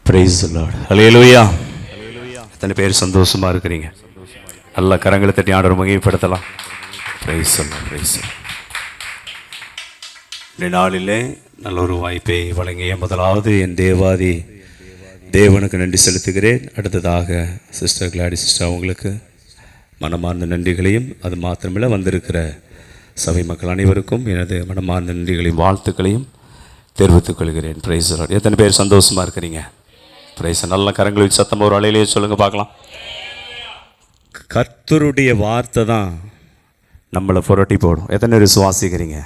Price the Lord. ஹல்லேலூயா. எத்தனை பேர் சந்தோஷமா இருக்கிறீங்க? நல்ல கரங்களை தட்டி ஆண்டவரை மகிமைப்படுத்தலாம். Praise the Lord, praise the Lord. இந்த நாளிலே நல்ல ஒரு வாய்ப்பை வழங்கிய முதலாவது என் தேவாதி தேவனுக்கு நன்றி செலுத்துகிறேன். அடுத்ததாக சிஸ்டர் கிளாடி சிஸ்டர் அவங்களுக்கு மனமார்ந்த நன்றிகளையும், அது மாத்திரமில்லை வந்திருக்கிற சபை மக்கள் அனைவருக்கும் எனது மனமார்ந்த நன்றிகளையும் வாழ்த்துக்களையும் தெரிவித்துக் கொள்கிறேன். Price the Lord. எத்தனை பேர் சந்தோஷமாக இருக்கிறீங்க? பிரைஸ். நல்ல கரங்களில் சத்தம் ஒரு அலையிலேயே சொல்லுங்கள் பார்க்கலாம். கர்த்தருடைய வார்த்தை தான் நம்மளை புரட்டி போடும். எத்தனை பேர் விசுவாசிக்கிறீங்க?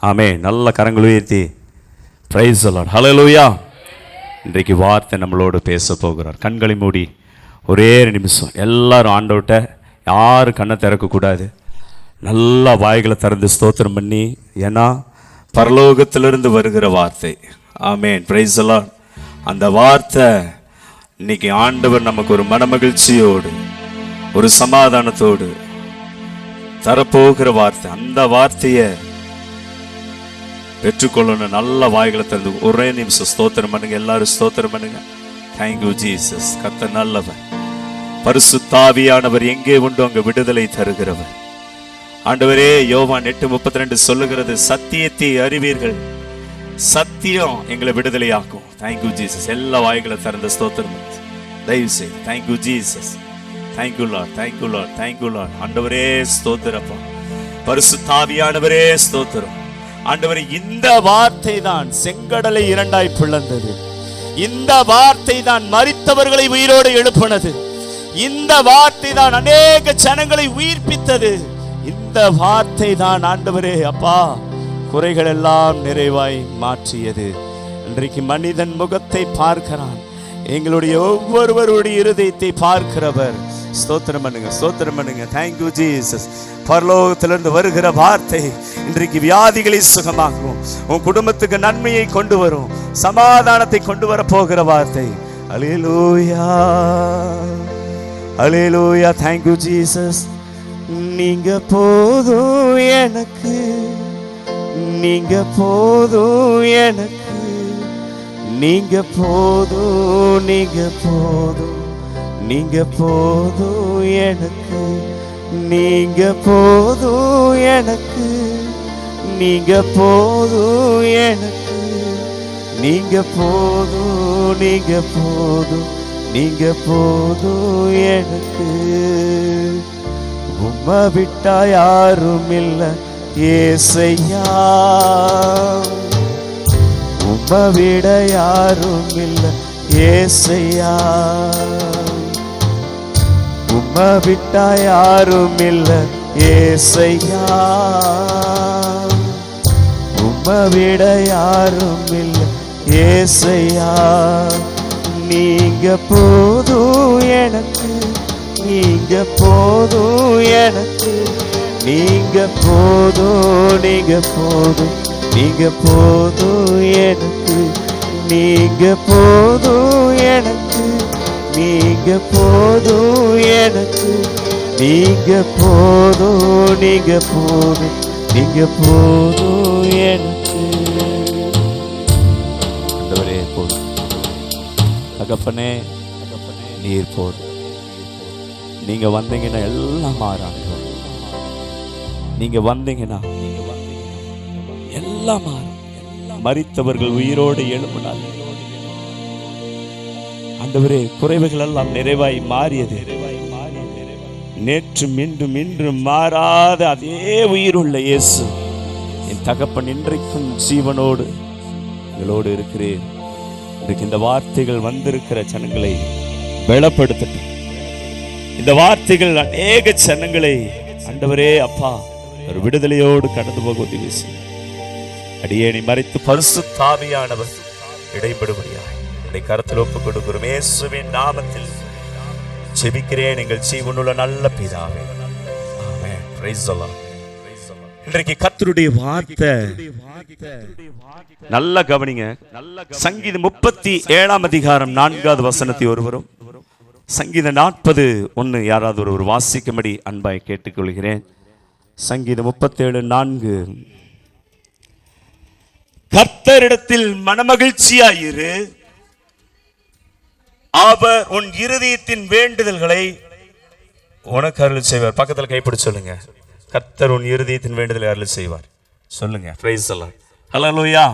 ஆமே. நல்ல கரங்கள் உயர்த்தி பிரைஸ் தி லார்ட். ஹல்லேலூயா. இன்றைக்கு வார்த்தை நம்மளோடு பேச போகிறார். கண்களை மூடி ஒரே நிமிஷம் எல்லாரும் ஆண்டவர்கிட்ட யாரும் கண்ணை திறக்கக்கூடாது. நல்லா வாய்களை திறந்து ஸ்தோத்திரம் பண்ணி, ஏன்னா பரலோகத்திலிருந்து வருகிற வார்த்தை. ஆமேன். Praise the Lord. அந்த வார்த்தை இன்னைக்கு ஆண்டவர் நமக்கு ஒரு மனமகிழ்ச்சியோடு ஒரு சமாதானத்தோடு தரப்போகிற வார்த்தை. அந்த வார்த்தையை பெற்றுக்கொள்ளணும். நல்ல வாய்களை திறந்து ஒரே நிமிஷம் ஸ்தோத்திரம் பண்ணுங்க. எல்லாரும் ஸ்தோத்திரம் பண்ணுங்க. Thank you Jesus. கர்த்தர் நல்லவர். பரிசுத்த ஆவியானவர் எங்கே உண்டு அங்கே விடுதலை தருகிறவர். ஆண்டவரே, யோவான் 8:32 சொல்லுகிறது, சத்தியத்தை அறிவீர்கள், சத்தியம் எங்களை விடுதலையாக்கும். Thank you Jesus. எல்லா வாய்களை திறந்த ஸ்தோத்திரம் தயவு செய்து. Thank you Jesus. Thank you Lord, thank you Lord, thank you Lord. ஆண்டவரே ஸ்தோத்திரப்பா. பரிசுத்த ஆவியானவரே ஸ்தோத்திரம். ஆண்டவரே, இந்த வார்த்தை தான் செங்கடலை இரண்டாய் பிளந்தது. இந்த வார்த்தை தான் மரித்தவர்களை உயிரோடு எழுப்பினது. இந்த வார்த்தை தான் அநேக ஜனங்களை உயிர்ப்பித்தது. இந்த வார்த்தை தான் ஆண்டவரே அப்பா குறைகள் எல்லாம் நிறைவாய் மாற்றியது. இன்றைக்கு மனிதன் முகத்தை பார்க்கிறான், எங்களுடைய ஒவ்வொருவருடைய இருதயத்தை பார்க்கிறவர். ஸ்தோத்திரம் பண்ணுங்க, ஸ்தோத்திரம் பண்ணுங்க. Thank you Jesus. பரலோகத்திலிருந்து வருகிற வார்த்தை இன்றைக்கு வியாதிகளை சுகமாக்கும், உன் குடும்பத்துக்கு நன்மையை கொண்டு வரும், சமாதானத்தை கொண்டு வர போகிற வார்த்தை. Alleluia, alleluia. Thank you Jesus. நீங்க போதும் எனக்கு, நீங்க போதும் எனக்கு, நீங்க போதும், நீங்க போதும், நீங்க போதும் எனக்கு, நீங்க போதும் எனக்கு, நீங்க போதும் எனக்கு, நீங்க போதும், நீங்க போதும், நீங்க போதும் எனக்கு. உம்மை விட்டா யாரும் இல்ல ஏசையா, உம்மை விட யாரும் இல்ல ஏசையா, உம்மை விட்டா யாரும் இல்ல ஏசையா, உம்மை விட யாரும் இல்ல ஏசையா. நீங்க போதும் எனக்கு, நீங்க போதும் எனக்கு, நீங்க போதும், நீங்க போதும், நீங்க போதும் எனக்கு, நீங்க போதும் எனக்கு, நீங்க போதும் எனக்கு, நீங்க போதும், நீங்க போதும், நீங்க போதும் எனக்கு. ஆண்டவரே போதும், தகப்பனே நீர் போதும். நீங்க வந்தீங்கன்னா எல்லாம் மாறாங்க. நீங்க வந்தீங்கன்னா எல்லாம் மாறும். மரித்தவர்கள் உயிரோடு எழுப்பினார். ஆண்டவரே, குறைவுகள் எல்லாம் நிறைவாய் மாறியது. நேற்றும் இன்றும் இன்றும் மாறாத அதே உயிருள்ள இயேசு என் தகப்பன் இன்றைக்கும் ஜீவனோடு எங்களோடு இருக்கிறேன். இன்றைக்கு இந்த வார்த்தைகள் வந்திருக்கிற ஜனங்களை பலப்படுத்தட்டும். இந்த வார்த்தைகள் அநேக ஜனங்களை ஆண்டவரே அப்பா ஒரு விடுதலையோடு கடந்து போக உதவி செய்யும். அடியேனை மறைத்து பரிசுத்த ஆவியானவர் இடைபடும்படியாய் உம்முடைய கரத்தில் ஒப்புக் கொடுக்கிறோம். இயேசுவின் நாமத்தில் ஜெபிக்கிறேன் எங்கள் ஜீவனுள்ள நல்ல பிதாவே, ஆமென். Price the Lord. இன்றைக்கு கர்த்தருடைய வார்த்தை நல்ல கவனிங்க. சங்கீதம் 37 அதிகாரம் 4வது வசனத்தை ஒருவரும், சங்கீதம் 40:1 யாராவது ஒரு வாசிக்கும்படி அன்பாய் கேட்டுக்கொள்கிறேன். சங்கீதம் 37:4. கர்த்தரிடத்தில் மனமகிழ்ச்சியாயிரு, அவர் உன் இருதயத்தின் வேண்டுதல்களை உனக்கு அருள் செய்வார். பக்கத்தில் கைப்பிடி சொல்லுங்க, கர்த்தர் உன் இருதயத்தின் வேண்டுதலை அருள் செய்வார். சொல்லுங்க, பிரைஸ் எல்லாம். ஹல்லேலூயா.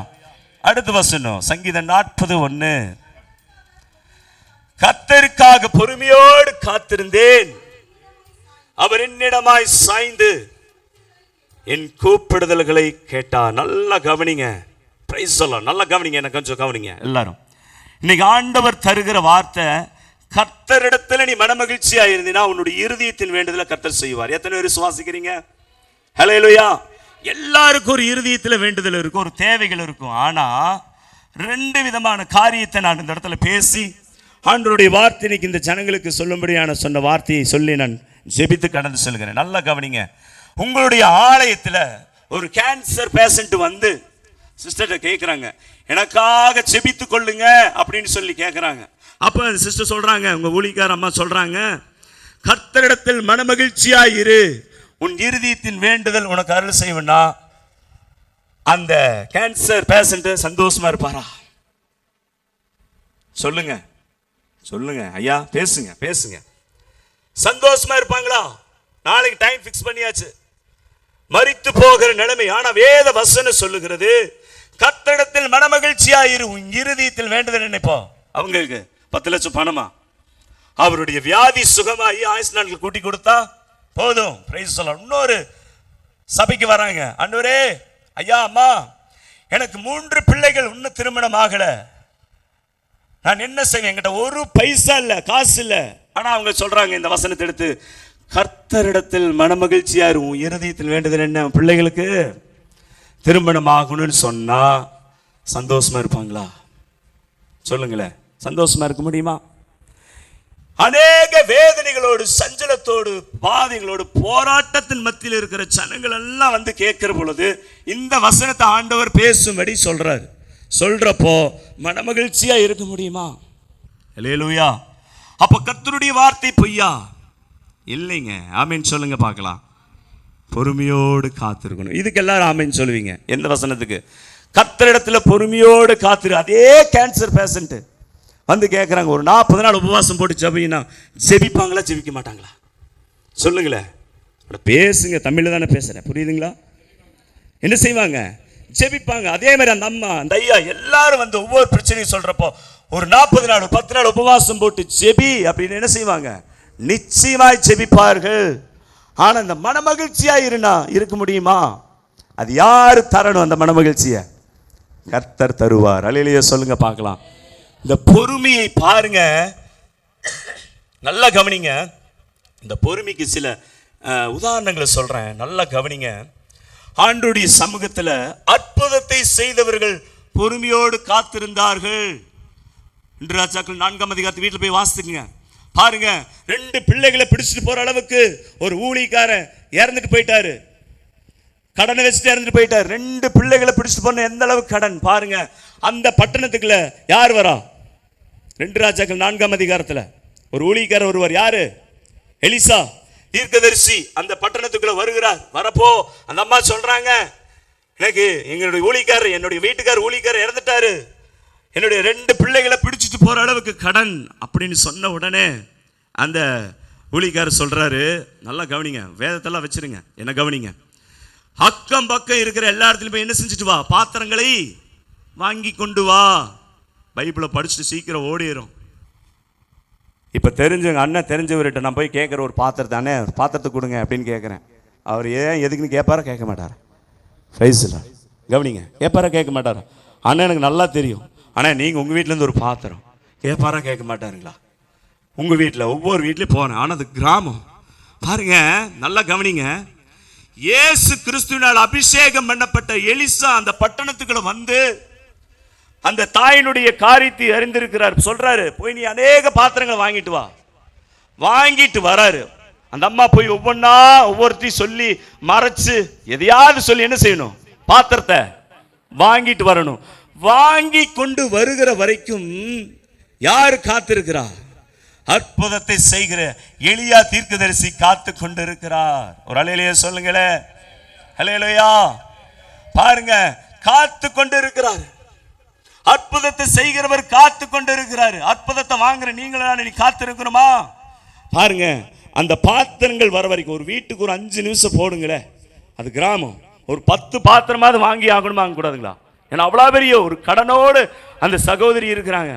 அடுத்த வசனம் சங்கீதம் 40:1. கர்த்தருக்காக பொறுமையோடு காத்திருந்தேன், அவர் என்னிடமாய் சாய்ந்து என் கூப்பிடுதல்களை கேட்டார். நல்லா கவனிங்க, பிரைஸ் எல்லாம். நல்லா கவனிங்க, என்ன கொஞ்சம் கவனிங்க எல்லாரும். இன்னைக்கு ஆண்டவர் தருகிற வார்த்தை, கர்த்தரிடத்துல நீ மனமகிழ்ச்சியா இருந்தீனா உன்னுடைய இருதயத்தின் வேண்டுதலை கர்த்தர் செய்வார். எத்தனை பேர் விசுவாசிக்கிறீங்க? ஹல்லேலூயா. எல்லாருக்கும் ஒரு இருதயத்தில் வேண்டுதல் இருக்கும், ஒரு தேவைகள் இருக்கும். ஆனா 2 விதமான காரியத்தை நான் இந்த இடத்துல பேசி ஆண்டவருடைய வார்த்தை இன்னைக்கு இந்த ஜனங்களுக்கு சொல்லும்படியான சொன்ன வார்த்தையை சொல்லி நான் ஜெபித்து கடந்து செல்கிறேன். நல்லா கவனிங்க. உங்களுடைய ஆலயத்தில் ஒரு கேன்சர் பேஷண்ட் வந்து சிஸ்டர்கிட்ட கேட்குறாங்க, எனக்காக ஜெபித்து கொள்ளுங்க அப்படின்னு சொல்லி கேட்குறாங்க. அப்போ சிஸ்டர் சொல்கிறாங்க, உங்கள் ஊழியக்கார அம்மா சொல்கிறாங்க, கர்த்தரிடத்தில் மனமகிழ்ச்சியாக இரு, உன் இருதயத்தின் வேண்டுதல் உனக்கு அருள் செய்வனா. அந்த கேன்சர் பேஷண்ட் சந்தோஷமா இருப்பாரா? சொல்லுங்க சொல்லுங்க ஐயா, பேசுங்க பேசுங்க. சந்தோஷமா இருப்பாங்களா? நாளைக்கு டைம் ஃபிக்ஸ் பண்ணியாச்சு, மரித்து போகிற நிலைமை. ஆனா வேத வசனம் சொல்லுகிறது, கர்த்தரிடத்தில் மனமகிழ்ச்சியா இரு, உன் இருதயத்தில் வேண்டுதல் நினைப்போ. அவங்களுக்கு 10 லட்சம் பணமா, அவருடைய வியாதி சுகமாகி ஆயுசு நாட்கள் கூட்டி கொடுத்தா போதும். பிரைஸ் சொல்லலாம். இன்னொரு சபைக்கு வராங்க, ஆண்டவரே ஐயா அம்மா எனக்கு 3 பிள்ளைகள், இன்னும் திருமணம் ஆகல, நான் என்ன செய்வேன்? என்கிட்ட ஒரு பைசா இல்ல, காசு இல்ல. ஆனா அவங்க சொல்றாங்க இந்த வசனத்தை எடுத்து, கர்த்தரிடத்தில் மனமகிழ்ச்சியா இருக்கும், இருதயத்தில் வேண்டுதல் என்ன? பிள்ளைகளுக்கு திருமணம் ஆகணும்னு சொன்னா சந்தோஷமா இருப்பாங்களா? சொல்லுங்களேன், சந்தோஷமா இருக்க முடியுமா? அநேக வேதனைகளோடு, சஞ்சலத்தோடு, பாதைகளோடு, போராட்டத்தின் மத்தியில் இருக்கிற ஜனங்கள் எல்லாம் வந்து கேட்கிற பொழுது இந்த வசனத்தை ஆண்டவர் பேசும்படி சொல்றாரு. சொல்றப்போ மனமகிழ்ச்சியா இருக்க முடியுமா? அல்லேலூயா. அப்ப கர்த்தருடைய வார்த்தை பொய்யா? இல்லைங்க. ஆமீன் சொல்லுங்க பார்க்கலாம். பொறுமையோடு காத்திருக்கணும். இதுக்கு எல்லாரும் ஆமீன் சொல்லுவீங்க. எந்த வசனத்துக்கு? கர்த்தரிடத்துல பொறுமையோடு காத்திரு. அதே கேன்சர் பேஷண்ட் வந்து கேட்குறாங்க, ஒரு 40 நாள் உபவாசம் போட்டு ஜெபினா ஜெபிப்பாங்களா ஜெபிக்க மாட்டாங்களா? சொல்லுங்களேன், பேசுங்க. தமிழில் தானே பேசுகிறேன், புரியுதுங்களா? என்ன செய்வாங்க? ஜெபிப்பாங்க. அதே மாதிரி அந்த அம்மா, அந்த ஐயா எல்லாரும் வந்து ஒவ்வொரு பிரச்சனையும் சொல்கிறப்போ ஒரு 40 நாள் 10 நாள் உபவாசம் போட்டு ஜெபி அப்படின்னு என்ன செய்வாங்க? நிச்சயமாய் ஜெபிப்பார்கள். ஆனால் இந்த மனமகிழ்ச்சியாக இருக்க முடியுமா? அது யார் தரணும்? அந்த மனமகிழ்ச்சியை கர்த்தர் தருவார். அல்லேலூயா சொல்லுங்க பார்க்கலாம். இந்த பொறுமையை பாருங்க, நல்லா கவனிங்க. இந்த பொறுமைக்கு சில உதாரணங்களை சொல்றேன், நல்லா கவனிங்க. ஆண்டவருடைய சமூகத்தில் அற்புதத்தை செய்தவர்கள் பொறுமையோடு காத்திருந்தார்கள். இன்று ராஜாக்கள் 4ஆம் அதிகாரத்தை வீட்டில் போய் வாசித்துக்குங்க. பாருங்க, 2 பிள்ளைகளை பிடிச்சிட்டு போற அளவுக்கு ஒரு ஊழியக்காரன் இறந்துட்டு போயிட்டாரு, கடனை வச்சுட்டு இறந்துட்டு போயிட்டார். 2 பிள்ளைகளை பிடிச்சிட்டு போன எந்த அளவுக்கு கடன் பாருங்க. அந்த பட்டணத்துக்குள்ள யார் வரா? 2 ராஜாக்கள் 4ஆம் அதிகாரத்தில் ஒரு ஊழியக்காரர் ஒருவர், யாரு? எலிசா தீர்க்கதரிசி அந்த பட்டணத்துக்குள்ள வருகிறார். வரப்போ அந்த அம்மா சொல்றாங்க, எனக்கு எங்களுடைய ஊழியக்காரர், என்னுடைய வீட்டுக்காரர் ஊழியக்காரர் இறந்துட்டாரு, என்னுடைய 2 பிள்ளைகளை பிடிச்சிட்டு போற அளவுக்கு கடன் அப்படின்னு சொன்ன உடனே அந்த ஊழியக்காரர் சொல்றாரு, நல்லா கவனிங்க, வேதத்தெல்லாம் வச்சிருங்க, என்ன கவனிங்க. அக்கம் பக்கம் இருக்கிற எல்லா இடத்துலையும் போய் என்ன செஞ்சுட்டு வா? பாத்திரங்களை வாங்கி கொண்டு வா. பைபிளை படிச்சுட்டு சீக்கிரம் ஓடிடும். இப்போ தெரிஞ்சவங்க அண்ணன் தெரிஞ்சவர்கிட்ட நான் போய் கேட்குற ஒரு பாத்திரத்தை, அண்ணே பாத்திரத்தை கொடுங்க அப்படின்னு கேட்குறேன். அவர் ஏன் எதுக்குன்னு கேட்பாரா? கேட்க மாட்டார். ரைஸில் கவனிங்க, கேட்பாரா? கேட்க மாட்டார். அண்ணன் எனக்கு நல்லா தெரியும், ஆனால் நீங்கள் உங்கள் வீட்டிலேருந்து ஒரு பாத்திரம் கேட்பாரா? கேட்க மாட்டாருங்களா? உங்கள் வீட்டில் ஒவ்வொரு வீட்லேயும் போனேன், ஆனால் அது கிராமம். பாருங்க, நல்லா கவனிங்க. இயேசு கிறிஸ்துவினால் அபிஷேகம் பண்ணப்பட்ட எலிசா அந்த பட்டணத்துக்குள்ள வந்து அந்த தாயினுடைய காரியத்தை அறிந்திருக்கிறார். சொல்றாரு, போய் நீ அநேக பாத்திரங்களை வாங்கிட்டு வா. வாங்கிட்டு வராரு. அந்த அம்மா போய் ஒவ்வொன்னா ஒவ்வொருத்தையும் சொல்லி மறைச்சு எதையாவது சொல்லி என்ன செய்யணும்? பாத்திரத்தை வாங்கிட்டு வரணும். வாங்கி கொண்டு வருகிற வரைக்கும் யாரு காத்திருக்கிறா? அற்புதத்தை செய்கிற எலியா தீர்க்கதரிசி காத்து கொண்டு இருக்கிறார். ஒரு அல்லேலூயா சொல்லுங்களே. அல்லேலூயா. பாருங்க, காத்து கொண்டு இருக்கிறார். அற்புதத்தை செய்கிறவர் காத்து கொண்டு இருக்கிறாரு. அற்புதத்தை வாங்குற நீங்களும் நீ காத்து இருக்கணுமா? பாருங்க, அந்த பாத்திரங்கள் வர வரைக்கும் ஒரு வீட்டுக்கு ஒரு 5 நிமிஷம் போடுங்களே. அது கிராமம். ஒரு 10 பாத்திரமாவது வாங்கி ஆகணுமா, வாங்க கூடாதுங்களா? ஏன்னா அவ்வளோ பெரிய ஒரு கடனோடு அந்த சகோதரி இருக்கிறாங்க.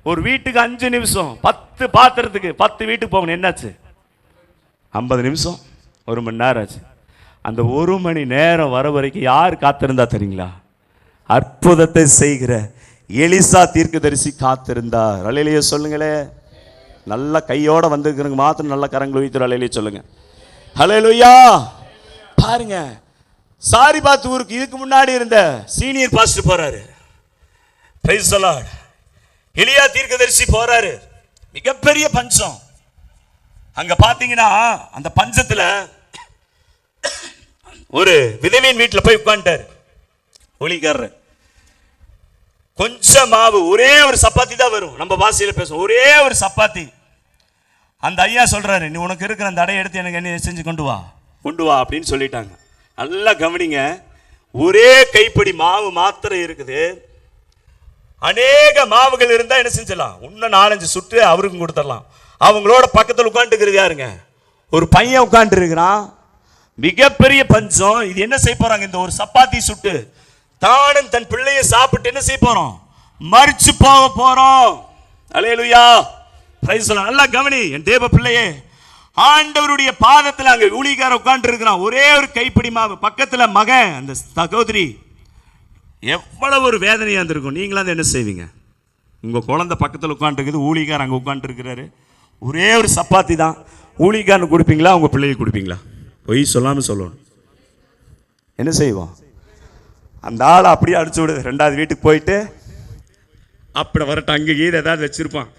ஒரு வீட்டுக்கு 5 நிமிஷம், 10 பாத்திரத்துக்கு 10 வீட்டுக்கு போகணும். என்னாச்சு? 50 நிமிஷம், 1 மணி நேரம் ஆச்சு. அந்த 1 மணி நேரம் வர வரைக்கும் யார் காத்திருந்தா தெரியுங்களா? அற்புதத்தை செய்கிற எலிசா தீர்க்கதரிசி காத்திருந்தார். அல்லேலூயா சொல்லுங்களே. நல்ல கையோட வந்திருக்கிறவங்க மாத்திரம் நல்ல கரங்களை வைத்து அல்லேலூயா சொல்லுங்க. அல்லேலூயா. பாருங்க, சாரிபாத் ஊருக்கு இதுக்கு முன்னாடி இருந்த சீனியர் பாஸ்டர் போறாரு. Price the Lord. எலியா தீர்க்கதரிசி போறாரு. மிகப்பெரிய பஞ்சம். அங்க பாத்தீங்கன்னா அந்த பஞ்சத்துல ஒரு விதவையின் வீட்டுல போய் உட்கார்ந்தாரு ஊழியக்காரர். கொஞ்சம் மாவு, ஒரே ஒரு சப்பாத்தி தான் வரும். நம்ம பாஷையில பேசுவோம், ஒரே ஒரு சப்பாத்தி. அந்த ஐயா சொல்றாரு, நீ உனக்கு இருக்கிற அந்த அடையை எடுத்து எனக்கு என்ன செஞ்சு கொண்டு வா அப்படின்னு சொல்லிட்டாங்க. நல்லா கவனிங்க, ஒரே கைப்பிடி மாவு மாத்திரம் இருக்குது. அநேக மாவுகள் இருந்தா என்ன செஞ்சலாம்? இன்னும் 4-5 சுட்டு அவருக்கும் கொடுத்துடலாம். அவங்களோட பக்கத்தில் உட்காந்துருக்கிறது யாருங்க? ஒரு பையன் உட்காந்து இருக்கிறான். மிகப்பெரிய பஞ்சம். இது என்ன செய்ய போறாங்க? இந்த ஒரு சப்பாத்தி சுட்டு தானும் தன் பிள்ளையை சாப்பிட்டு என்ன செய்ய போறோம்? மரிச்சு போக போறோம். அல்லேலூயா. Praise the Lord. நல்லா கவனி என் தேவ பிள்ளையே. ஆண்டவருடைய பாதத்தில் அங்க ஊழியக்காரர் உட்கார்ந்து இருக்கிறான். ஒரே ஒரு கைப்பிடி மாவு. பக்கத்துல மகன், அந்த சகோதரி. எவ்வளவு ஒரு வேதனையா இருந்திருக்கும். நீங்களாம் என்ன செய்வீங்க? உங்க குழந்தை பக்கத்தில் உட்கார்ந்து இருக்குது, ஊழியக்காரர் அங்க உட்கார்ந்து இருக்கிறாரு. ஒரே ஒரு சப்பாத்தி தான். ஊழியக்காரன் கொடுப்பீங்களா, உங்க பிள்ளைக்கு கொடுப்பீங்களா? பொய் சொல்லாம சொல்லணும். என்ன செய்வோம்? அந்த ஆளை அப்படியே அடிச்சு விடு. 2வது வீட்டுக்கு போயிட்டு அப்படி வரட்டும், அங்கே கீழே ஏதாவது வச்சிருப்பான்.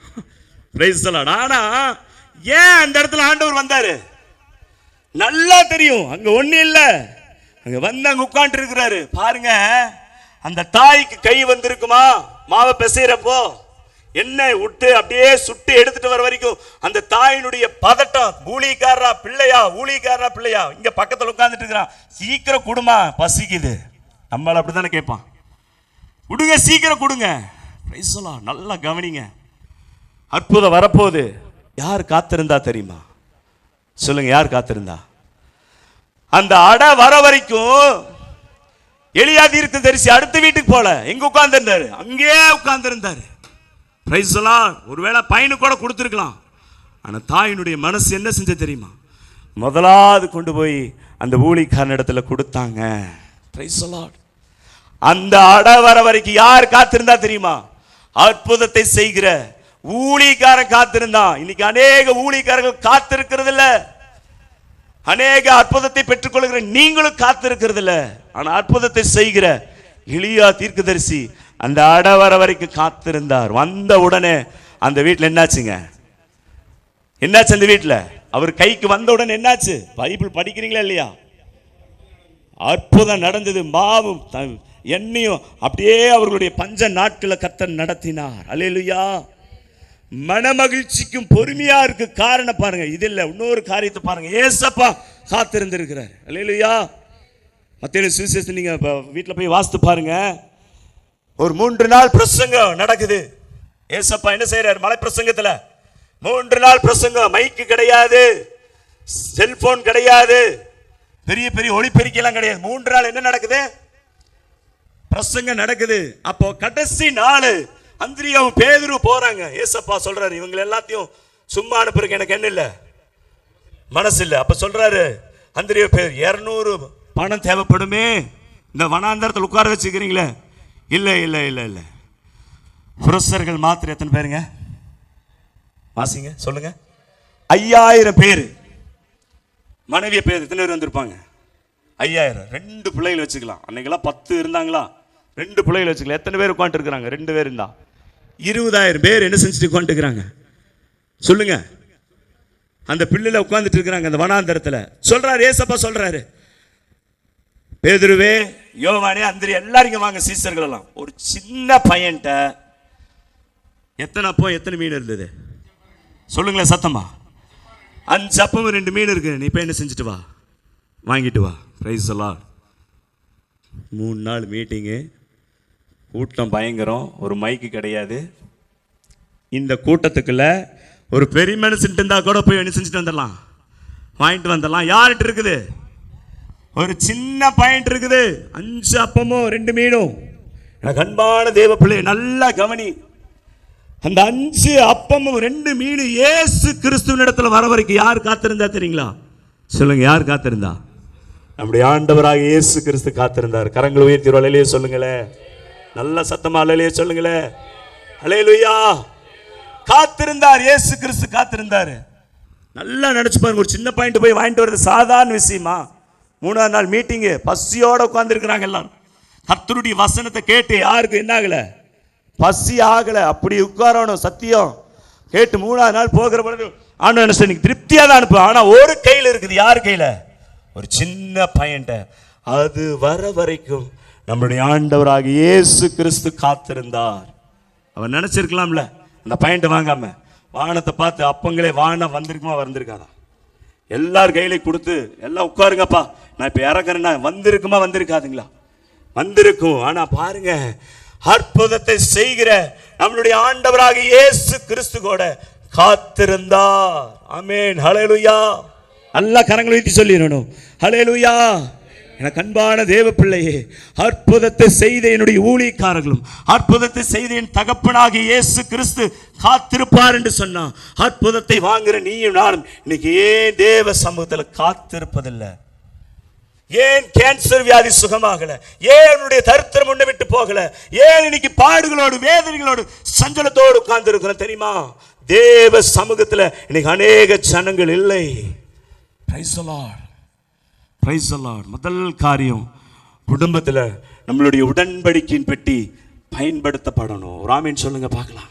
Price the Lord. ஆனா ஏன் அந்த இடத்துல ஆண்டவர் வந்தாரு? நல்லா தெரியும், அங்க ஒண்ணு இல்ல. அங்க வந்து அங்க உட்கார்ந்து இருக்கிறாரு. பாருங்க, அந்த தாய்க்கு கை வந்திருக்குமா மாவை பிசைறப்போ? எண்ணெய் விட்டு அப்படியே சுட்டு எடுத்துட்டு வர வரைக்கும் அந்த தாயினுடைய பதட்டம். ஊழியக்காரா பிள்ளையா, ஊழியக்காரா பிள்ளையா? இங்க பக்கத்துல உட்கார்ந்துட்டு இருக்கிறான். சீக்கிரம் கொடுமா, பசிக்குது. நம்மள அப்படித்தானே கேட்பான். கொடுங்க, சீக்கிரம் கொடுங்க. Price the Lord. நல்லா கவனிங்க, அற்புதம் வரப்போகுது. யார் காத்திருந்தா தெரியுமா? சொல்லுங்க, யார் காத்திருந்தா? அந்த அடை வர வரைக்கும் எலியா தீர்க்கதரிசி அடுத்த வீட்டுக்கு போல. எங்க உட்கார்ந்து இருந்தாரு? அங்கேயே உட்கார்ந்து இருந்தாரு. Price the Lord. ஒருவேளை பையனுக்கு கூட கொடுத்துருக்கலாம். ஆனா தாயினுடைய மனசு என்ன செஞ்ச தெரியுமா? முதலாவது கொண்டு போய் அந்த ஊழியக்காரன் இடத்துல கொடுத்தாங்க. Price the Lord. அந்த அடை வர வரைக்கும் யார் காத்திருந்தா தெரியுமா? அற்புதத்தை செய்கிற ஊழியக்காரன் காத்திருந்தான். இன்னைக்கு அநேக ஊழியக்காரர்கள் காத்திருக்கிறது இல்ல. அநேக அற்புதத்தை பெற்றுக்கொள்கிற நீங்களும் காத்திருக்கிறது இல்ல. ஆனா அற்புதத்தை செய்கிற எலியா தீர்க்கதரிசி அந்த அடை வர வரைக்கும் காத்திருந்தார். வந்த உடனே அந்த வீட்டில் என்னாச்சுங்க? என்னாச்சு அந்த வீட்டில்? அவர் கைக்கு வந்த உடனே என்னாச்சு? பைபிள் படிக்கிறீங்களா இல்லையா? அற்புதம் நடந்தது. மாவும் எண்ணெயும் அப்படியே அவர்களுடைய பஞ்ச நாட்களை கர்த்தர் நடத்தினார். அல்லேலூயா. மனமகிழ்ச்சிக்கும் பொறுமையா இருக்கு காரணம் பாருங்க. இது இல்ல, இன்னொரு காரியத்தை பாருங்க. ஏசப்பா காத்திருந்திருக்கிறார். அல்லேலூயா. மத்தேயு சுவிசேஷம் நீங்க வீட்டில் போய் வாசித்து பாருங்க. ஒரு 3 நாள் பிரசங்கம் நடக்குது. ஏசப்பா என்ன செய்யறாரு? மலை பிரசங்கத்துல 3 நாள் பிரசங்கம். மைக்கு கிடையாது, செல்போன் கிடையாது, பெரிய பெரிய ஒளிபெருக்கி எல்லாம் கிடையாது. 3 நாள் என்ன நடக்குது? பிரசங்கம் நடக்குது. அப்போ கடைசி நாள் அந்திரியாவும் பேதுரு போறாங்க. ஏசப்பா சொல்றாரு, இவங்க எல்லாத்தையும் சும்மா அனுப்புறதுக்கு எனக்கு என்ன இல்ல, மனசு இல்ல. அப்ப சொல்றாரு அந்திரியா, பேர் 200 பணம் தேவைப்படுமே, இந்த வனாந்தரத்தில் உட்கார வச்சுக்கிறீங்களே. இல்ல இல்ல இல்ல இல்ல, புருஷர்கள் மாத்திரம் எத்தனை பேருங்க? வாசிங்க, சொல்லுங்க. 5000 பேர். மனைவிய பேர் எத்தனை பேர் வந்திருப்பாங்க? 5000. 2 பிள்ளைகள் வச்சுக்கலாம். அன்னைக்கெல்லாம் 10 இருந்தாங்களா? 2 பிள்ளைகள் வச்சுக்கலாம். எத்தனை பேர் உட்காந்து இருக்கிறாங்க? 2 பேர் இருந்தா 20000 பேர் என்ன செஞ்சுட்டு உட்காந்து இருக்கிறாங்க? சொல்லுங்க. அந்த பிள்ளைல உட்கார்ந்துட்டு இருக்கிறாங்க அந்த வனாந்தரத்துல. சொல்றாரு ஏசப்பா, சொல்றாரு, பேதுருவே, யோவானே, அந்திரி, எல்லாரும் இங்க வாங்க, சீசர்கள் எல்லாம். ஒரு சின்ன பையன்ட்ட எத்தனை அப்போ எத்தனை மீன் இருந்தது? சொல்லுங்களேன் சத்தமா. 5 அப்பமும் 2 மீன் இருக்கு. நீ போய் என்ன செஞ்சுட்டு வா, வாங்கிட்டு வா. Price the Lord. 3 நாள் மீட்டிங்கு. கூட்டம் பயங்கரம், ஒரு மைக்கு கிடையாது. இந்த கூட்டத்துக்குள்ள ஒரு பெரிய மனுஷன் இருந்தா கூட போய் என்ன செஞ்சுட்டு வந்துடலாம், வாங்கிட்டு வந்துடலாம். யார்கிட்ட இருக்குது? ஒரு சின்ன பாயிண்ட் இருக்குது, 5 அப்பமும் 2 மீனும். எனக்கு அன்பான தேவ பிள்ளை நல்லா கவனி. அந்த 5 அப்பமும் 2 மீனும் இயேசு கிறிஸ்துவின் இடத்துல வர வரைக்கும் யார் காத்திருந்தா தெரியுங்களா? சொல்லுங்க, யார் காத்திருந்தா? நம்முடைய ஆண்டவராக இயேசு கிறிஸ்து காத்திருந்தார். கரங்களை உயர்த்தி அல்லேலூயா சொல்லுங்களேன். நல்ல சத்தமா அல்லேலூயா சொல்லுங்களேன். அல்லேலூயா. காத்திருந்தார், இயேசு கிறிஸ்து காத்திருந்தார். நல்லா நினைச்சு பாருங்க, ஒரு சின்ன பாயிண்ட் போய் வாங்கிட்டு வருது சாதாரண விஷயமா? 3ஆம் நாள் மீட்டிங்கு, பசியோட உட்கார்ந்து இருக்கிறாங்க எல்லாரும். கர்த்தருடைய வசனத்தை கேட்டு யாருக்கு என்ன ஆகல? பசி ஆகல. அப்படி உட்காரணும். சத்தியம் கேட்டு 3ஆம் நாள் போகிற பொழுது ஆனா என்ன சொன்னீங்க? திருப்தியா தான் அனுப்பு. ஆனா ஒரு கையில் இருக்குது. யார் கையில? ஒரு சின்ன பையன்ட்ட. அது வர வரைக்கும் நம்முடைய ஆண்டவராக இயேசு கிறிஸ்து காத்திருந்தார். அவன் நினைச்சிருக்கலாம்ல, அந்த பையன்ட்ட வாங்காம வானத்தை பார்த்து அப்பங்களே வானம் வந்திருக்குமா வந்திருக்காதா? எல்லார் கையில கொடுத்து எல்லாம் உட்காருங்கப்பா, நான் இப்ப இறக்குறேன்னா வந்திருக்குமா வந்திருக்காதுங்களா? வந்திருக்கும். ஆனா பாருங்க, அற்புதத்தை செய்கிற நம்மளுடைய ஆண்டவராக இயேசு கிறிஸ்து கூட காத்திருந்தார். ஆமென். ஹல்லேலூயா. எல்லா கரங்களை உயர்த்தி சொல்லிடணும், ஹல்லேலூயா. எனக்கு அன்பான தேவ பிள்ளையே, அற்புதத்தை செய்த என்னுடைய ஊழியக்காரர்களும் அற்புதத்தை செய்த என் தகப்பனாகிய இயேசு கிறிஸ்து காத்திருப்பார் என்று சொன்னா, அற்புதத்தை வாங்குற நீயும் நானும் இன்னைக்கு ஏன் தேவ சமூகத்தில் காத்திருப்பதில்லை? ஏன் கேன்சர் வியாதி சுகமாகல? ஏன் என்னுடைய தரித்திரம் உன்னை விட்டு போகல? ஏன் இன்னைக்கு பாடுகளோடு வேதனைகளோடு சஞ்சலத்தோடு உட்கார்ந்து இருக்கிறோம் தெரியுமா? தேவ சமூகத்தில் இன்னைக்கு அநேக ஜனங்கள் இல்லை. Praise the Lord, praise the Lord. முதல் காரியம், குடும்பத்தில் நம்மளுடைய உடன்படிக்கையின் பெட்டி பயன்படுத்தப்படணும். ராமேன் சொல்லுங்க பார்க்கலாம்.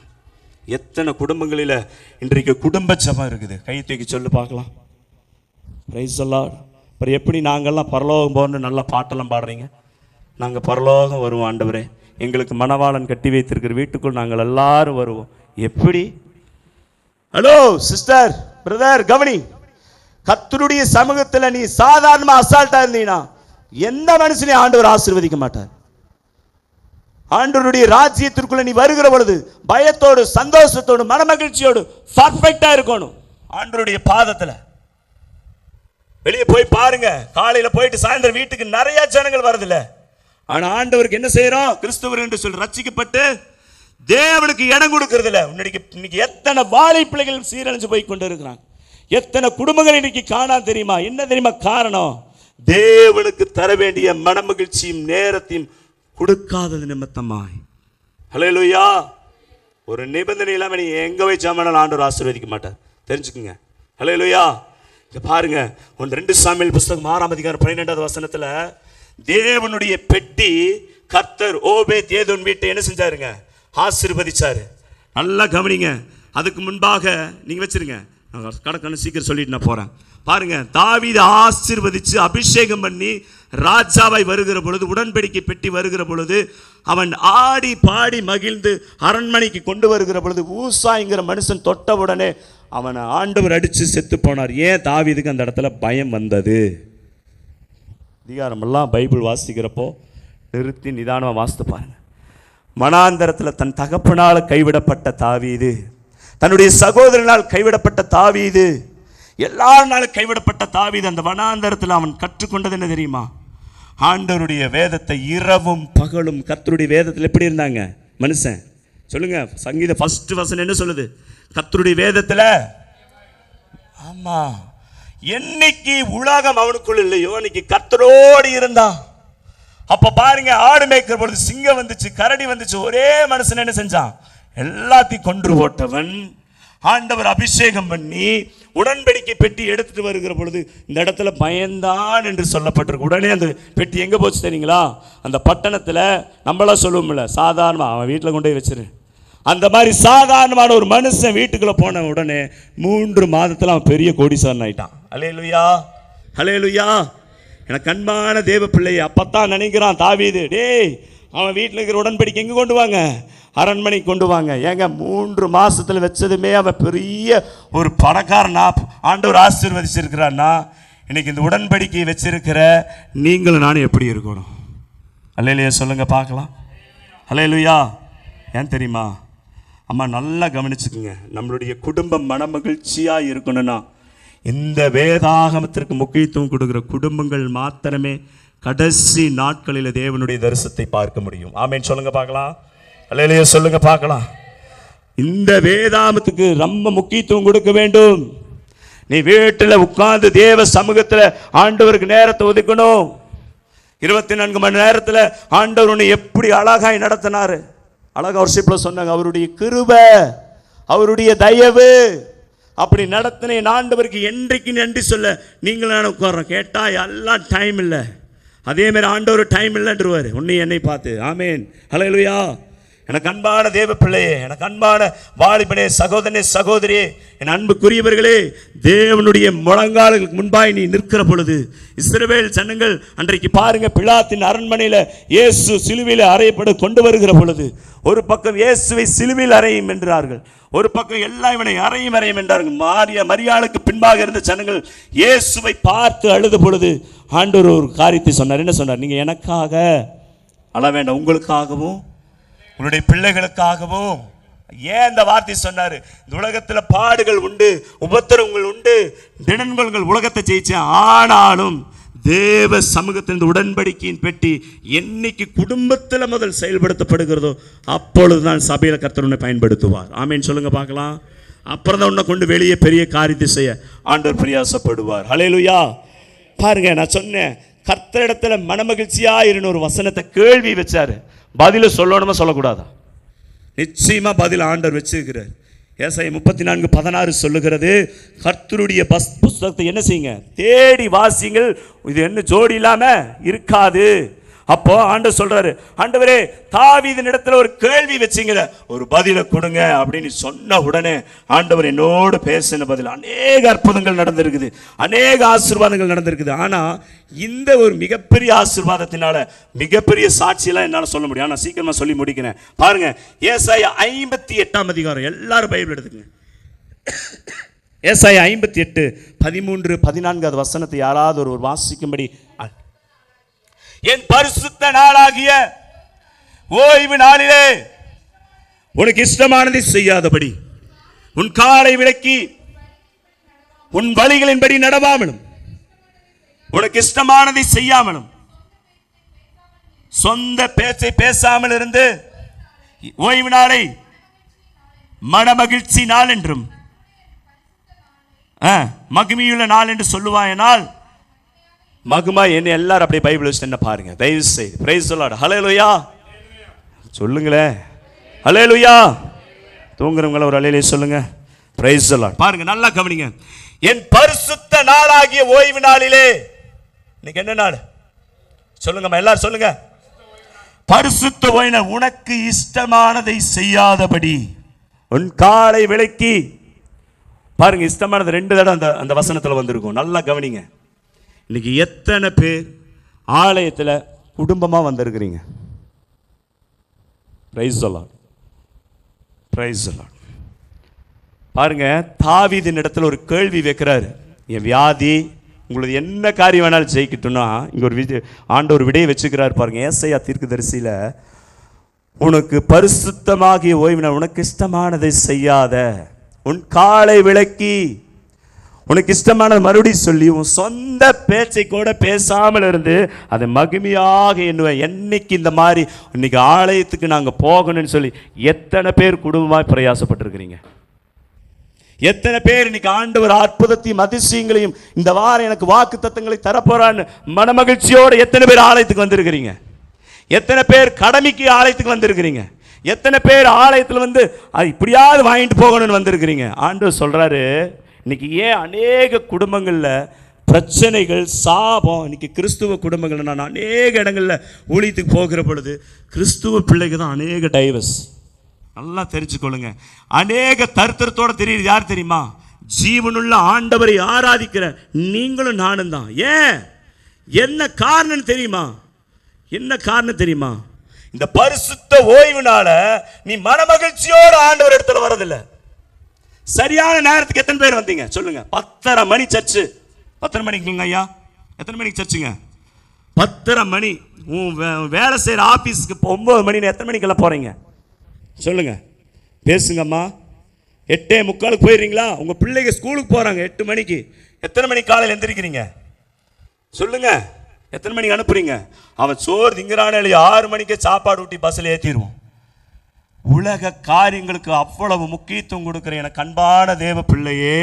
எத்தனை குடும்பங்களில் இன்றைக்கு குடும்ப ஜெபம் இருக்குது? கை தூக்கி சொல்லு பார்க்கலாம். Price the Lord. அப்புறம் எப்படி நாங்கள்லாம் பரலோகம் போகணும்னு நல்லா பாட்டெல்லாம் பாடுறீங்க? நாங்கள் பரலோகம் வருவோம் ஆண்டவரே, எங்களுக்கு மணவாளன் கட்டி வைத்திருக்கிற வீட்டுக்குள் நாங்கள் எல்லாரும் வருவோம். எப்படி? ஹலோ சிஸ்டர், பிரதர், கவனி. கர்த்தருடைய சமூகத்தில் நீ சாதாரணமா அசால்ட்டா இருந்தீங்கன்னா எந்த மனுஷனையும் ஆண்டவர் ஆசீர்வதிக்க மாட்டார். ஆண்டவருடைய ராஜ்யத்திற்குள்ள நீ வருகிற பொழுது பயத்தோடு சந்தோஷத்தோடு மனமகிழ்ச்சியோடு பர்ஃபெக்டா இருக்கணும். ஆண்டவருடைய பாதத்துல வெளியே போய் பாருங்க. காலையில போயிட்டு சாயந்தரம் வீட்டுக்கு நிறைய ஜனங்கள் வரதில்ல. ஆனா ஆண்டவருக்கு என்ன செய்யறோம்? கிறிஸ்தவர் என்று சொல்லி ரட்சிக்கப்பட்டு தேவனுக்கு இடம் கொடுக்கறது இல்ல. இன்னைக்கு எத்தனை வாழை பிள்ளைகள் சீரழிஞ்சு போய் கொண்டு இருக்கிறாங்க. எத்தனை குடும்பங்கள் இன்னைக்கு காணா தெரியுமா? என்ன தெரியுமா காரணம்? தேவனுக்கு தர வேண்டிய மனமகிழ்ச்சியும் நேரத்தையும் கொடுக்காதது நிமித்தமாய். ஹல்லேலூயா. ஒரு நிபந்தனை இல்லாம நீ எங்க வச்சாமனாலும் ஆண்டவர் ஆசீர்வதிக்க மாட்டார், தெரிஞ்சுக்குங்க. ஹல்லேலூயா. பாருங்க, 2 சாமுவேல் புஸ்தகம் 6ஆம் அதிகாரம் 12வது வசனத்துல தேவனுடைய பெட்டி கர்த்தர் ஓபேத் ஏதோம் வீட்டை என்ன செஞ்சாருங்க? ஆசீர்வதிச்சாரு. நல்லா கவனிங்க. அதுக்கு முன்பாக நீங்க வச்சிருங்க, கடற்கன்னு சீக்கிரம் சொல்லிட்டு நான் போறேன். பாருங்க, தாவீதை ஆசீர்வதிச்சு அபிஷேகம் பண்ணி ராஜாவாய் வருகிற பொழுது, உடன்படிக்கை பெட்டி வருகிற பொழுது அவன் ஆடி பாடி மகிழ்ந்து அரண்மனைக்கு கொண்டு வருகிற பொழுது ஊசாய்ங்கிற மனுஷன் தொட்ட உடனே அவனை ஆண்டவர் அடிச்சு செத்து போனார். ஏன்? தாவீதுக்கு அந்த இடத்துல பயம் வந்தது. அதிகாரமெல்லாம் பைபிள் வாசிக்கிறப்போ நிறுத்தி நிதானமாக வாசித்து பாருங்க. மனாந்தரத்தில் தன் தகப்பனால் கைவிடப்பட்ட தாவீது, தன்னுடைய சகோதரனால் கைவிடப்பட்ட தாவீது, எல்லாருனாலும் கைவிடப்பட்ட தாவீது, அந்த வனாந்தரத்தில் அவன் கற்றுக்கொண்டது என்ன தெரியுமா? ஆண்டவருடைய வேதத்தை இரவும் பகலும். கர்த்தருடைய வேதத்தில் எப்படி இருந்தாங்க மனுஷன்? சொல்லுங்க, சங்கீத ஃபர்ஸ்ட் வசனம் என்ன சொல்லுது? கர்த்தருடைய வேதத்துல. ஆமா, என்னைக்கு உலகம் அவனுக்குள்ள இல்லையோ அன்னைக்கு கர்த்தரோடு இருந்தான். அப்ப பாருங்க, ஆடு மேய்க்கிற பொழுது சிங்கம் வந்துச்சு, கரடி வந்துச்சு, ஒரே மனுஷன் என்ன செஞ்சான்? எல்லாத்தையும் கொன்று போட்டவன். ஆண்டவர் அபிஷேகம் பண்ணி உடன்படிக்கை பெட்டி எடுத்துட்டு வருகிற பொழுது இந்த இடத்துல பயந்தான் என்று சொல்லப்பட்டிருக்கு. உடனே அந்த பெட்டி எங்க போச்சு தெரியுங்களா? அந்த பட்டணத்துல நம்மளாம் சொல்லுவோம்ல, சாதாரணமா அவன் வீட்டில் கொண்டு போய் வச்சிரு, அந்த மாதிரி சாதாரணமான ஒரு மனுஷன் வீட்டுக்குள்ள போன உடனே 3 மாதத்துல அவன் பெரிய கோடீஸ்வரன் ஆயிட்டான். அல்லேலூயா, அல்லேலூயா. எனக்கு அன்பான தேவ பிள்ளையை அப்பத்தான் நினைக்கிறான் தாவீது, டேய் அவன் வீட்டில் இருக்கிற உடன்படிக்கை எங்கே கொண்டு வாங்க? அரண்மனை கொண்டு வாங்க. ஏங்க 3 மாசத்துல வச்சதுமே அவன் பெரிய ஒரு பணக்காரனா ஆண்டவர் ஆசீர்வதிச்சிருக்கிறான்னா, இன்னைக்கு இந்த உடன்படிக்கையை வச்சிருக்கிற நீங்களும் நானும் எப்படி இருக்கணும்? அல்லேலூயா சொல்லுங்க பார்க்கலாம். ஹல்லேலூயா. ஏன் தெரியுமா? அம்மா நல்லா கவனிச்சுக்குங்க. நம்மளுடைய குடும்பம் மனமகிழ்ச்சியாக இருக்கணும்னா இந்த வேதாகமத்திற்கு முக்கியத்துவம் கொடுக்குற குடும்பங்கள் மாத்திரமே கடைசி நாட்களில் தேவனுடைய தரிசனத்தை பார்க்க முடியும். ஆமேன் சொல்லுங்க பார்க்கலாம். ஹல்லேலூயா சொல்லுங்க பார்க்கலாம். இந்த வேதாகமத்துக்கு ரொம்ப முக்கியத்துவம் கொடுக்க வேண்டும். நீ வீட்டில் உட்கார்ந்து தேவ சமூகத்தில் ஆண்டவருக்கு நேரத்தை ஒதுக்கணும். 24 மணி நேரத்தில் ஆண்டவர் உன்னை எப்படி அழகாய் நடத்தினாரு. அழகா வருஷத்துல சொன்னாங்க, அவருடைய கிருபை, அவருடைய தயவு, அப்படி நடத்தின ஆண்டவருக்கு என்றைக்கு நன்றி சொல்ல நீங்களும் உட்கார்றோம். கேட்டா எல்லாம் டைம் இல்லை. அதே மாதிரி ஆண்டவர் டைம் இல்லைன்றவாரு உன்னை என்னை பார்த்து. ஆமேன் ஹல்லேலூயா. எனக்கு அன்பான தேவ பிள்ளையே, எனக்கு அன்பான வாலிபனே, சகோதரனே, சகோதரியே, என் அன்புக்குரியவர்களே, தேவனுடைய முழங்காலுக்கு முன்பாய் நீ நிற்கிற பொழுது, இஸ்ரவேல் ஜனங்கள் அன்றைக்கு பாருங்க, பிலாத்தின் அரண்மனையில் இயேசு சிலுவையில் அறையப்பட கொண்டு வருகிற பொழுது, ஒரு பக்கம் இயேசுவை சிலுவையில் அறையும் என்றார்கள், ஒரு பக்கம் எல்லாம் இவனை அறையும் என்றார்கள். மரியாளுக்கு பின்பாக இருந்த ஜனங்கள் இயேசுவை பார்த்து அழுத பொழுது ஆண்டவர் ஒரு காரியத்தை சொன்னார். என்ன சொன்னார்? நீங்க எனக்காக அழ வேண்டாம், உங்களுக்காகவும் உங்களுடைய பிள்ளைகளுக்காகவும். ஏன் இந்த வார்த்தை சொன்னாரு? இந்த உலகத்தில் பாடுகள் உண்டு, உபத்திரவங்கள் உண்டு, தினன்கள் உலகத்தை ஜெயிச்ச, ஆனாலும் தேவ சமூகத்தின் உடன்படிக்கையின் பெட்டி என்னைக்கு குடும்பத்தில் முதல் செயல்படுத்தப்படுகிறதோ அப்பொழுதுதான் சபையில் கர்த்தர் உன்னை பயன்படுத்துவார். ஆமேன் சொல்லுங்க பார்க்கலாம். அப்புறம் தான் உன்னை கொண்டு வெளியே பெரிய காரியத்தை செய்ய ஆண்டவர் பிரயாசப்படுவார். ஹல்லேலூயா. பாருங்க, நான் சொன்னேன், கர்த்தரிடத்துல மனமகிழ்ச்சியா இருந்த ஒரு வசனத்தை கேள்வி வச்சாரு. பதில சொல்லணுமா சொல்லக்கூடாதா? நிச்சயமா பதில் ஆண்டவர் வச்சிருக்கிறார். ஏசாயா 34:16 சொல்லுகிறது, கர்த்தருடைய புஸ்தகத்தை என்ன செய்யுங்க? தேடி வாசிங்கள், இது என்ன ஜோடி இல்லாம இருக்காது. அப்போ ஆண்டவர் சொல்றாரு, ஆண்டவரே தாவீதின் இடத்துல ஒரு கேள்வி வச்சிங்க, ஒரு பதிலை கொடுங்க அப்படின்னு சொன்ன உடனே ஆண்டவர் என்னோடு பேசின பதில் அநேக அற்புதங்கள் நடந்திருக்குது, அநேக ஆசீர்வாதங்கள் நடந்திருக்குது. ஆனா இந்த ஒரு மிகப்பெரிய ஆசீர்வாதத்தினால மிகப்பெரிய சாட்சியெல்லாம் என்னால் சொல்ல முடியும். நான் சீக்கிரமா சொல்லி முடிக்கிறேன். பாருங்க, ஏசாயா 58 அதிகாரம், எல்லாரும் பைபிள் எடுத்துக்கங்க. ஏசாயா 58 13 14 வசனத்தை யாராவது ஒரு வாசிக்கும்படி. என் பரிசுத்த நாளாகிய ஓய்வு நாளிலே உனக்கு இஷ்டமானதை செய்யாதபடி, உன் காலை விலக்கி உன் வழிகளின்படி நடவாமலும், உனக்கு இஷ்டமானதை செய்யாமலும், சொந்த பேச்சை பேசாமல் இருந்து ஓய்வு நாளை மனமகிழ்ச்சி நாள் என்றும் மகிமையுள்ள நாள் என்று சொல்லுவாயனால், மகுமா என்ன எல்லாரும் அப்படியே பைபிள் வச்சு என்ன பாருங்க தயவு செய்து. Price the Lord. ஹல்லேலூயா சொல்லுங்களே. ஹல்லேலூயா. தூங்குறவங்கள ஒரு ஹல்லேலூயா சொல்லுங்க. Price the Lord. பாருங்க நல்லா கவனிங்க. என் பரிசுத்த நாளாகிய ஓய்வு நாளிலே, இன்னைக்கு என்ன நாள் சொல்லுங்கம்மா, எல்லாரும் சொல்லுங்க. பரிசுத்த ஓய்வு நாள், உனக்கு இஷ்டமானதை செய்யாதபடி உன் காலை விலக்கி. பாருங்க, இஷ்டமானது 2 தடவை அந்த வசனத்தில் வந்திருக்கும். நல்லா கவனிங்க. இன்னைக்கு எத்தனை பேர் ஆலயத்தில் குடும்பமாக வந்திருக்கிறீங்க? Price the Lord. Praise the Lord. பாருங்க, தாவீதின் இடத்துல ஒரு கேள்வி வைக்கிறாரு. என் வியாதி உங்களுக்கு என்ன காரியம் வேணாலும் ஜெயிக்கட்டும்னா, இங்கே ஒரு ஆண்டவர் விடையை வச்சுக்கிறார். பாருங்க, ஏசாயா தீர்க்கதரிசியில, உனக்கு பரிசுத்தமாகிய ஓய்வு நாள், உனக்கு இஷ்டமானதை செய்யாத, உன் காலை விலக்கி, உனக்கு இஷ்டமானது மறுபடியும் சொல்லி உன் சொந்த பேச்சை கூட பேசாமல் இருந்து அதை மகிமையாக எண்ணுவேன். என்னைக்கு இந்த மாதிரி இன்னைக்கு ஆலயத்துக்கு நாங்கள் போகணும்னு சொல்லி எத்தனை பேர் குடும்பமாக பிரயாசப்பட்டிருக்கிறீங்க? எத்தனை பேர் இன்னைக்கு ஆண்டவர் அற்புதத்தையும் அதிசயங்களையும் இந்த வாரம் எனக்கு வாக்கு தத்தங்களை தரப்போறான்னு மனமகிழ்ச்சியோடு எத்தனை பேர் ஆலயத்துக்கு வந்திருக்கிறீங்க? எத்தனை பேர் கடமைக்கு ஆலயத்துக்கு வந்திருக்கிறீங்க? எத்தனை பேர் ஆலயத்தில் வந்து இப்படியாவது வாங்கிட்டு போகணும்னு வந்திருக்கிறீங்க? ஆண்டவர் சொல்றாரு, இன்னைக்கு ஏன் அநேக குடும்பங்களில் பிரச்சனைகள், சாபம்? இன்னைக்கு கிறிஸ்துவ குடும்பங்கள், நான் அநேக இடங்களில் ஊழியத்துக்கு போகிற பொழுது கிறிஸ்துவ பிள்ளைக்கு தான் அநேக டைவர்ஸ். நல்லா தெரிஞ்சுக்கொள்ளுங்க. அநேக தருத்தரத்தோட தெரியுது. யார் தெரியுமா? ஜீவனுள்ள ஆண்டவரை ஆராதிக்கிற நீங்களும் நானும் தான். ஏன்? என்ன காரணம் தெரியுமா? என்ன காரணம் தெரியுமா? இந்த பரிசுத்த ஓய்வுனால நீ மனமகிழ்ச்சியோடு ஆண்டவர் இடத்துல வரதில்லை. சரியான நேரத்துக்கு எத்தனை பேர் வந்தீங்க சொல்லுங்க? 10:30 மணி சர்ச்சு. 10:30 மணிக்குங்க ஐயா? எத்தனை மணிக்கு சர்ச்சுங்க? 10:30 மணி வேலை செய்கிற ஆஃபீஸுக்கு 9 மணி. எத்தனை மணிக்கெல்லாம் போகிறீங்க சொல்லுங்க, பேசுங்கம்மா. 8:45 போயிடுறீங்களா? உங்கள் பிள்ளைங்க ஸ்கூலுக்கு போகிறாங்க 8 மணிக்கு. எத்தனை மணிக்கு காலையில் எந்திரிக்கிறீங்க சொல்லுங்க? எத்தனை மணிக்கு அனுப்புறீங்க? அவன் சோறு திங்கிறானே இல்லையா 6 மணிக்கு சாப்பாடு ஊட்டி பஸ்ஸில் ஏற்றிடுவோம். உலக காரியங்களுக்கு அவ்வளவு முக்கியத்துவம் கொடுக்குற எனக்கு அன்பான தேவ பிள்ளையே,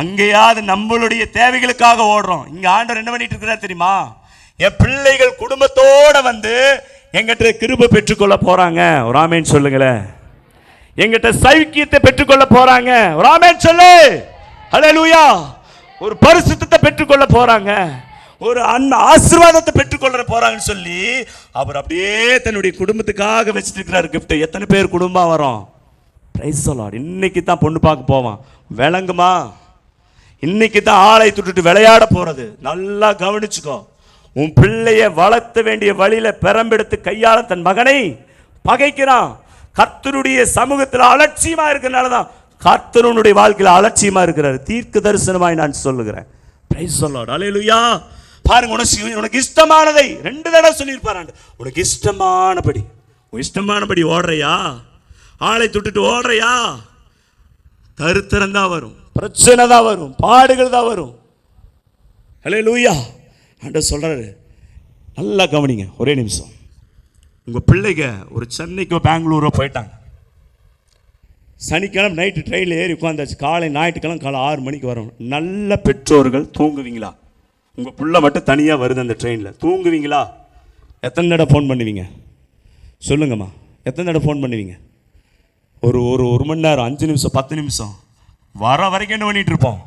அங்கேயாவது நம்மளுடைய தேவைகளுக்காக ஓடுறோம். இங்க ஆண்டவர் என்ன பண்ணிட்டு இருக்கிறார் தெரியுமா? என் பிள்ளைகள் குடும்பத்தோட வந்து எங்கிட்ட கிருபை பெற்றுக்கொள்ள போறாங்க. ஒரு ஆமென் சொல்லுங்களேன். எங்கிட்ட சௌக்கியத்தை பெற்றுக்கொள்ள போறாங்க. ஒரு ஆமென் சொல்லு. ஹல்லேலூயா. ஒரு பரிசுத்தத்தை பெற்றுக்கொள்ள போறாங்க, ஒரு ஆசீர்வாதத்தை பெற்றுக்கொள்ள போறாங்கன்னு சொல்லி அவர் அப்படியே தன்னுடைய குடும்பத்துக்காக வச்சுட்டு இருக்கிறார் கிஃப்ட். எத்தனை பேர் குடும்பம் வரோம்? Price the Lord. இன்னைக்கு தான் பொண்ணு பார்க்க போவான், விளங்குமா? இன்னைக்கு தான் ஆளை துட்டுட்டு விளையாட போறது. நல்லா கவனிச்சுக்கோ. உன் பிள்ளைய வளர்த்த வேண்டிய வழியில பெரம்பெடுத்து கையாள தன் மகனை பகைக்கிறான். கர்த்தருடைய சமூகத்தில் அலட்சியமா இருக்கிறனால தான் கர்த்தருடைய வாழ்க்கையில் அலட்சியமா இருக்கிறார். தீர்க்க தரிசனமாய் நான் சொல்லுகிறேன். Praise the Lord. ஹல்லேலூயா. பாருங்க, உனக்கு இஷ்டமானதை 2 தடவை சொல்லியிருப்பார். உனக்கு இஷ்டமானபடி, உன் இஷ்டமானபடி ஓடுறையா? ஆளை துட்டுட்டு ஓடுறையா? தருத்திரம் தான் வரும், பிரச்சனை தான் வரும், பாடுகள் தான் வரும். ஹல்லேலூயா. ஆண்டவர் சொல்றாரு, நல்லா கவனிங்க. ஒரே நிமிஷம். உங்க பிள்ளைங்க ஒரு சென்னைக்கோ பெங்களூரோ போயிட்டாங்க. சனிக்கிழமை நைட்டு ட்ரெயினில் ஏறி உட்காந்தாச்சு. காலை ஞாயிற்றுக்கிழமை காலை 6 மணிக்கு வரும். நல்ல பெற்றோர்கள் தூங்குவீங்களா? உங்கள் பிள்ளை மட்டும் தனியாக வருது அந்த ட்ரெயினில், தூங்குவீங்களா? எத்தனை தடவை ஃபோன் பண்ணுவீங்க சொல்லுங்கம்மா? எத்தனை தடவை ஃபோன் பண்ணுவீங்க? ஒரு மணி நேரம், 5 நிமிஷம், 10 நிமிஷம் வர வரைக்கும் என்ன பண்ணிட்டு இருப்போம்?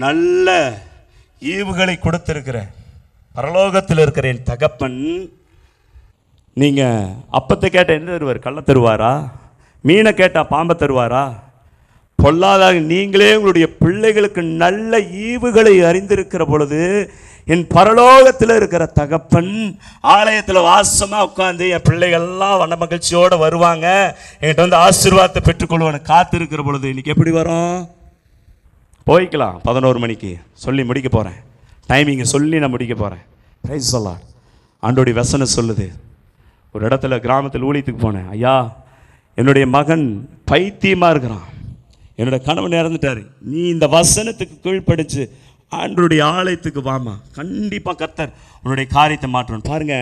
நல்ல ஈவுகளை கொடுத்திருக்கிற பரலோகத்தில் இருக்கிற என் தகப்பன், நீங்கள் அப்பத்தை கேட்ட என்ன தருவார்? கள்ள தருவாரா? மீனை கேட்டால் பாம்பை தருவாரா? பொல்லாதாக நீங்களே உங்களுடைய பிள்ளைகளுக்கு நல்ல ஈவுகளை அறிந்திருக்கிற பொழுது என் பரலோகத்தில் இருக்கிற தகப்பன் ஆலயத்தில் வாசமாக உட்காந்து என் பிள்ளைகள்லாம் வண்ண மகிழ்ச்சியோடு வருவாங்க, என்கிட்ட வந்து ஆசீர்வாதத்தை பெற்றுக்கொள்வான்னு காத்திருக்கிற பொழுது இன்னைக்கு எப்படி வரும்? போய்க்கலாம். 11 மணிக்கு சொல்லி முடிக்க போகிறேன். டைமிங்கை சொல்லி நான் முடிக்க போகிறேன். Price the Lord. ஆண்டோடைய வசனம் சொல்லுது. ஒரு இடத்துல கிராமத்தில் ஊழியத்துக்கு போனேன். ஐயா, என்னுடைய மகன் பைத்தியமாக இருக்கிறான், என்னோட கணவன் இறந்துட்டார், நீ இந்த வசனத்துக்கு கீழ்ப்படிச்சு ஆண்டவருடைய ஆலயத்துக்கு வாமா, கண்டிப்பாக கர்த்தர் உன்னுடைய காரியத்தை மாற்றணும். பாருங்க,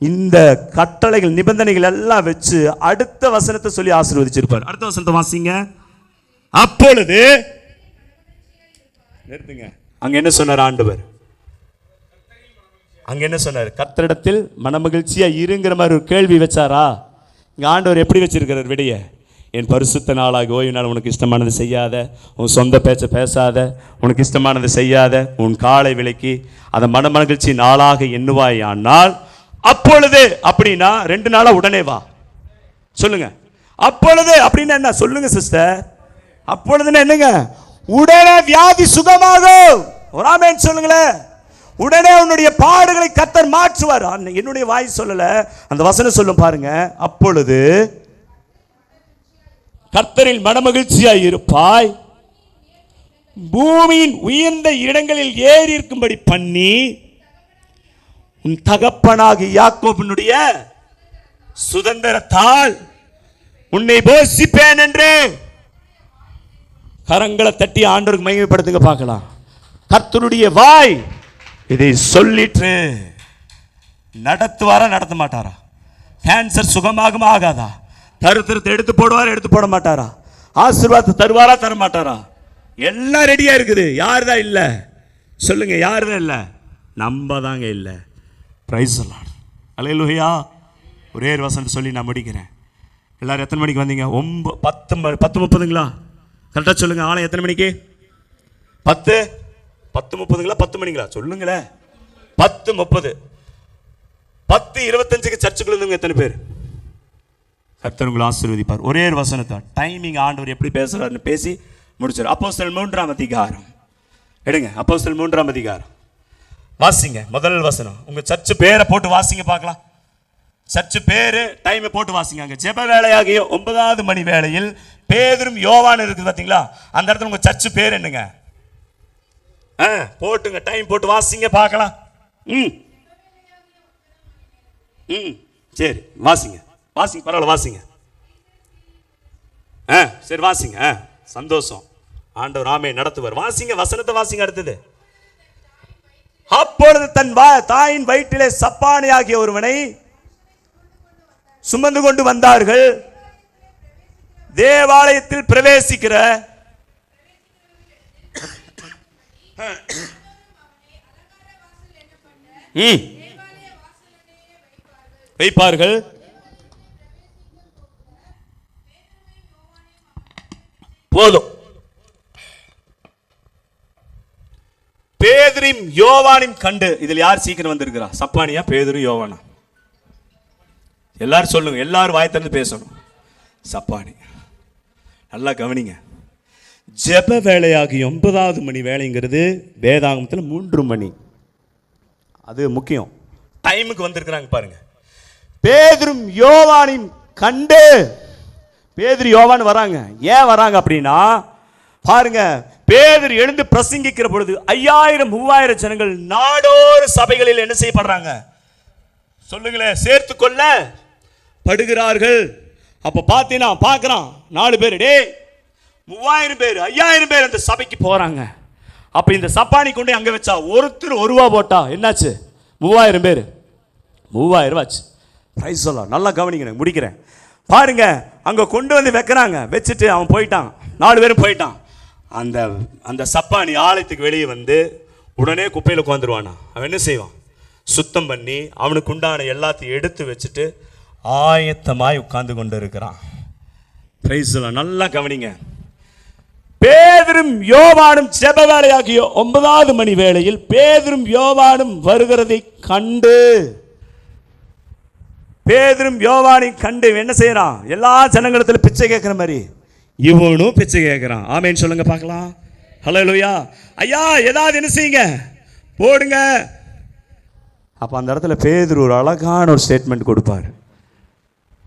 இந்த கட்டளைகள் நிபந்தனைகள் எல்லாம் வச்சு அடுத்த வசனத்தை சொல்லி ஆசீர்வதிச்சிருப்பார். அடுத்த வசனத்தை வாசிங்க. அப்பொழுது நிறுத்துங்க. அங்க என்ன சொன்னார் ஆண்டவர்? அங்க என்ன சொன்னார்? கர்த்தரிடத்தில் மனமகிழ்ச்சியா இருங்கிற மாதிரி ஒரு கேள்வி வச்சாரா? இங்க ஆண்டவர் எப்படி வச்சிருக்கிறார் விடைய? என் பரிசுத்த நாளாக ஓய்வு நாள் உனக்கு இஷ்டமானது செய்யாத, உன் சொந்த பேச்சை பேசாத, உனக்கு இஷ்டமானது செய்யாத, உன் காலை விலைக்கு அதை மனமகிழ்ச்சி நாளாக எண்ணுவாய். ஆனால் அப்பொழுது அப்படின்னா 2 நாளா உடனே வா சொல்லுங்க. அப்பொழுது அப்படின்னா என்ன சொல்லுங்க சிஸ்டர்? அப்பொழுதுன்னா என்னங்க? உடனே வியாதி சுகமாகும். ஒரு ஆமென் சொல்லுங்களேன். உடனே உன்னுடைய பாடுகளை கர்த்தர் மாற்றுவார். என்னுடைய வாய் சொல்லல, அந்த வசனம் சொல்லும் பாருங்க. அப்பொழுது கர்த்தரில் மனமகிழ்ச்சியாய் இருப்பாய், பூமியின் உயர்ந்த இடங்களில் ஏறி இருக்கும்படி பண்ணி உன் தகப்பனாகி யாக்கோபினுடைய சுதந்திரத்தால் உன்னை போஷிப்பேன் என்று. கரங்களை தட்டி ஆண்டவருக்கு மகிமைப்படுத்துங்க பார்க்கலாம். கர்த்தருடைய வாய் இதை சொல்லிட்டு நடத்துவாரா நடத்த மாட்டாரா? கேன்சர் சுகமாகுமா ஆகாதா? தருத்திரத்தை எடுத்து போடுவாரா எடுத்து போட மாட்டாரா? ஆசீர்வாதத்தை தருவாரா தர மாட்டாரா? எல்லாம் ரெடியா இருக்குது. யார் தான் இல்லை சொல்லுங்க? யார் தான் இல்லை? நம்ம தாங்க இல்லை. Praise the Lord. அல்லேலூயா. ஒரே ஒரு வசனம் சொல்லி நான் முடிக்கிறேன். எல்லாரும் எத்தனை மணிக்கு வந்தீங்க? 10:30ங்களா? கரெக்டாக சொல்லுங்க. ஆலயம் எத்தனை மணிக்கு? 10:30ங்களா 10 மணிங்களா? சொல்லுங்களேன். 10:30. 10:25க்கு சர்ச்சுக்குள்ள இருந்தவங்க எத்தனை பேர்? கர்த்தர் உங்களை ஆசீர்வதிப்பார். ஒரே ஒரு வசனத்தை டைமிங் ஆண்டவர் எப்படி பேசுறாருன்னு பேசி முடிச்சார். அப்போஸ்தலர் 3ஆம் அதிகாரம் எடுங்க. அப்போஸ்தலர் 3ஆம் அதிகாரம் வாசிங்க. முதல் வசனம். உங்க சர்ச்சு பேரை போட்டு வாசிங்க பார்க்கலாம். சர்ச்சு பேரு டைமை போட்டு வாசிங்க. அங்கே ஜெப வேலையாகிய 9வது மணி வேளையில் பேதுரும் யோவான் இருக்குது பார்த்தீங்களா? அந்த இடத்துல உங்க சர்ச்சு பேர் என்னங்க? போட்டுங்க. டைம் போட்டு வாசிங்க பார்க்கலாம். ம் ம் சரி வாசிங்க வாசிங்க, பரவாயில்ல வாசிங்க. சரி வாசிங்க. சந்தோஷம், ஆண்டவர் ஆமே நடத்துவார். வாசிங்க, வசனத்தை வாசிங்க. அடுத்தது, அப்பொழுது தன் தாயின் வயிற்றிலே சப்பானி ஆகிய ஒருவனை சுமந்து கொண்டு வந்தார்கள். தேவாலயத்தில் பிரவேசிக்கிற வைப்பார்கள். போதும். பேதுரும் யோவானையும் கண்டு, இதில் யார் சீக்கிரம் வந்திருக்கிறா? சப்பானியா, பேதுரு, யோவானா? எல்லாரும் சொல்லுங்க, எல்லாரும் வாய் திறந்து பேசணும். சப்பானி. நல்லா கவனிங்க. ஜெப வேலையாகி 9வது மணி வேலைங்கிறது வேதாகமத்தில் 3 மணி. அது முக்கியம். டைமுக்கு வந்திருக்கிறாங்க பாருங்க. பேதுரும் யோவானையும் கண்டு, பேதுரு யோவான் வராங்க. ஏன் வராங்க அப்படின்னா பாருங்க, பேதுரு எழுந்து பிரசங்கிக்கிற பொழுது 5000 3000 ஜனங்கள் நாடோறு சபைகளில் என்ன செய்யப்படுறாங்க? சொல்லுங்களேன், சேர்த்து கொள்ள படுகிறார்கள். அப்ப பார்த்தீங்கன்னா பார்க்கறான் 4 பேர், டே 3000 பேர் 5000 பேர் அந்த சபைக்கு போறாங்க. அப்ப இந்த சப்பானி கொண்டு அங்க வச்சா ஒருத்தர் ₹1 போட்டா என்னாச்சு? 3000 பேர் 3000 ஆச்சு. பிரைஸ் சொல்லலாம். நல்லா கவனிக்கிறேன், முடிக்கிறேன். பாருங்க, அங்க கொண்டு வந்து வைக்கிறாங்க. வச்சுட்டு அவன் போயிட்டான், 4 பேரும் போயிட்டான். அந்த அந்த சப்பானி ஆலயத்துக்கு வெளியே வந்து உடனே குப்பையில் உட்காந்துருவானா. அவன் என்ன செய்வான்? சுத்தம் பண்ணி அவனுக்கு உண்டான எல்லாத்தையும் எடுத்து வச்சுட்டு ஆயத்தமாய் உட்கார்ந்து கொண்டு இருக்கிறான். பிரைஸ் சொல்லலாம். நல்லா கவனிங்க. பேதுரும் யோவானும் ஜெப வேலையாகிய 9வது மணி வேளையில் பேதுரும் யோவானும் வருகிறதை கண்டு, பேதுரும் யோவானையும் கண்டு என்ன செய்யறான்? எல்லா ஜனங்களிடத்துல பிச்சை கேட்கிற மாதிரி இவனும் பிச்சை கேட்கிறான். ஆமேன்னு சொல்லுங்க பார்க்கலாம். ஹல்லேலூயா. ஐயா ஏதாவது என்ன செய்யுங்க, போடுங்க. அப்ப அந்த இடத்துல பேதுரு ஒரு அழகான ஒரு ஸ்டேட்மெண்ட் கொடுப்பார்.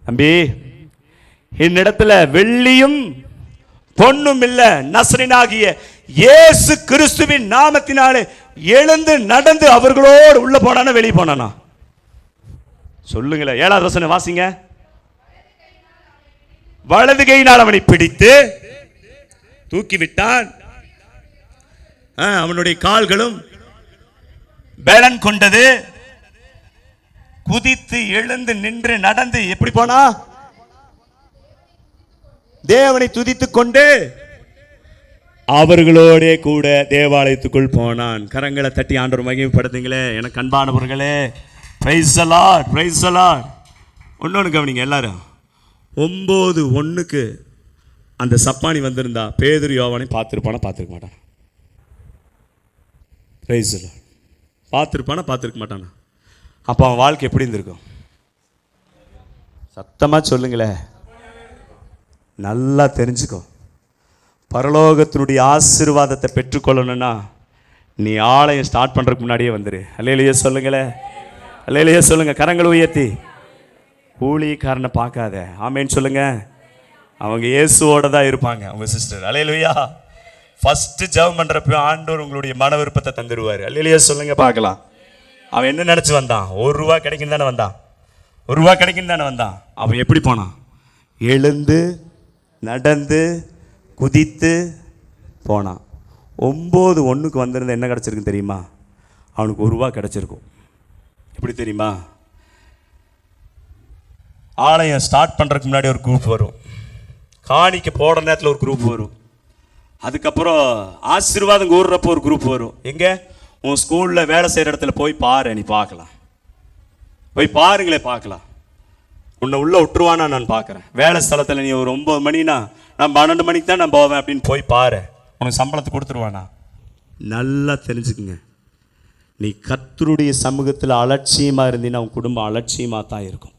தம்பி, என்னிடத்துல வெள்ளியும் பொன்னும் இல்ல, நசரேயனாகிய இயேசு கிறிஸ்துவின் நாமத்தினாலே எழுந்து நடந்து அவர்களோடு உள்ள போனானா வெளியே போனானா? சொல்லுங்களேன். 7வது வசனம் வாசிங்க. வலது கையினால் அவனை பிடித்து தூக்கிவிட்டான். அவனுடைய கால்களும் பலன் கொண்டது. குதித்து எழுந்து நின்று நடந்து எப்படி போனா? தேவனை துதித்துக் கொண்டு அவர்களோட கூட தேவாலயத்துக்குள் போனான். கரங்களை தட்டி ஆண்டவர் மகிமைப்படுத்துங்களே. எனக்கு அன்பானவர்களே, price the Lord, praise the Lord. ஒன்னொன்னு கவனிங்க எல்லாரும். 9:1 அந்த சப்பானி வந்திருந்தா பேதுரு யோவானை பார்த்திருப்பானா? பார்த்திருக்க மாட்டானா? Praise the Lord. பார்த்திருப்பானா? பார்த்திருக்க மாட்டானா? அப்போ அவன் வாழ்க்கை எப்படி இருந்திருக்கும்? சத்தமா சொல்லுங்களேன். நல்லா தெரிஞ்சுக்கோ. பரலோகத்தினுடைய ஆசீர்வாதத்தை பெற்றுக்கொள்ளணும்னா நீ ஆலயம் ஸ்டார்ட் பண்றதுக்கு முன்னாடியே வந்துரு. அல்லேலூயா சொல்லுங்களேன். அல்லேலூயா சொல்லுங்க. கரங்களை உயர்த்தி. ஊழியக்காரனை பார்க்காத. ஆமேன்னு சொல்லுங்க. அவங்க இயேசுவோட தான் இருப்பாங்க உங்க சிஸ்டர். அல்லேலூயா. ஃபர்ஸ்ட் ஜெபம் பண்றப்ப ஆண்டவர் உங்களுடைய மன விருப்பத்தை தந்துருவாரு. அல்லேலூயா சொல்லுங்க பார்க்கலாம். அவன் என்ன நினைச்சு வந்தான்? ₹1 கிடைக்கும் தானே வந்தான். ₹1 கிடைக்கும் தானே வந்தான். அவன் எப்படி போனான்? எழுந்து நடந்து குதித்து போனான். 9:1 வந்திருந்த என்ன கிடைச்சிருக்கு தெரியுமா? அவனுக்கு ₹1 கிடைச்சிருக்கும். எப்படி தெரியுமா? ஆலயம் ஸ்டார்ட் பண்ணுறதுக்கு முன்னாடி ஒரு குரூப் வரும், காணிக்க போடுற நேரத்தில் ஒரு குரூப் வரும், அதுக்கப்புறம் ஆசீர்வாதம் கூறுறப்போ ஒரு குரூப் வரும். எங்கே? உன் ஸ்கூலில் வேலை செய்கிற இடத்துல போய் பாரு, நீ பார்க்கலாம். போய் பாருங்களே, பார்க்கலாம். உன்னை உள்ளே விட்டுருவானா நான் பார்க்குறேன். வேலை ஸ்தலத்தில் நீ ஒரு 9 மணினா நான் 12 மணிக்கு தான் நான் போவேன் அப்படின்னு போய் பாரு, உனக்கு சம்பளத்தை கொடுத்துருவானா? நல்லா தெரிஞ்சுக்குங்க. நீ கர்த்தருடைய சமூகத்தில் அலட்சியமாக இருந்தீங்கன்னா உன் குடும்பம் அலட்சியமாக தான் இருக்கும்.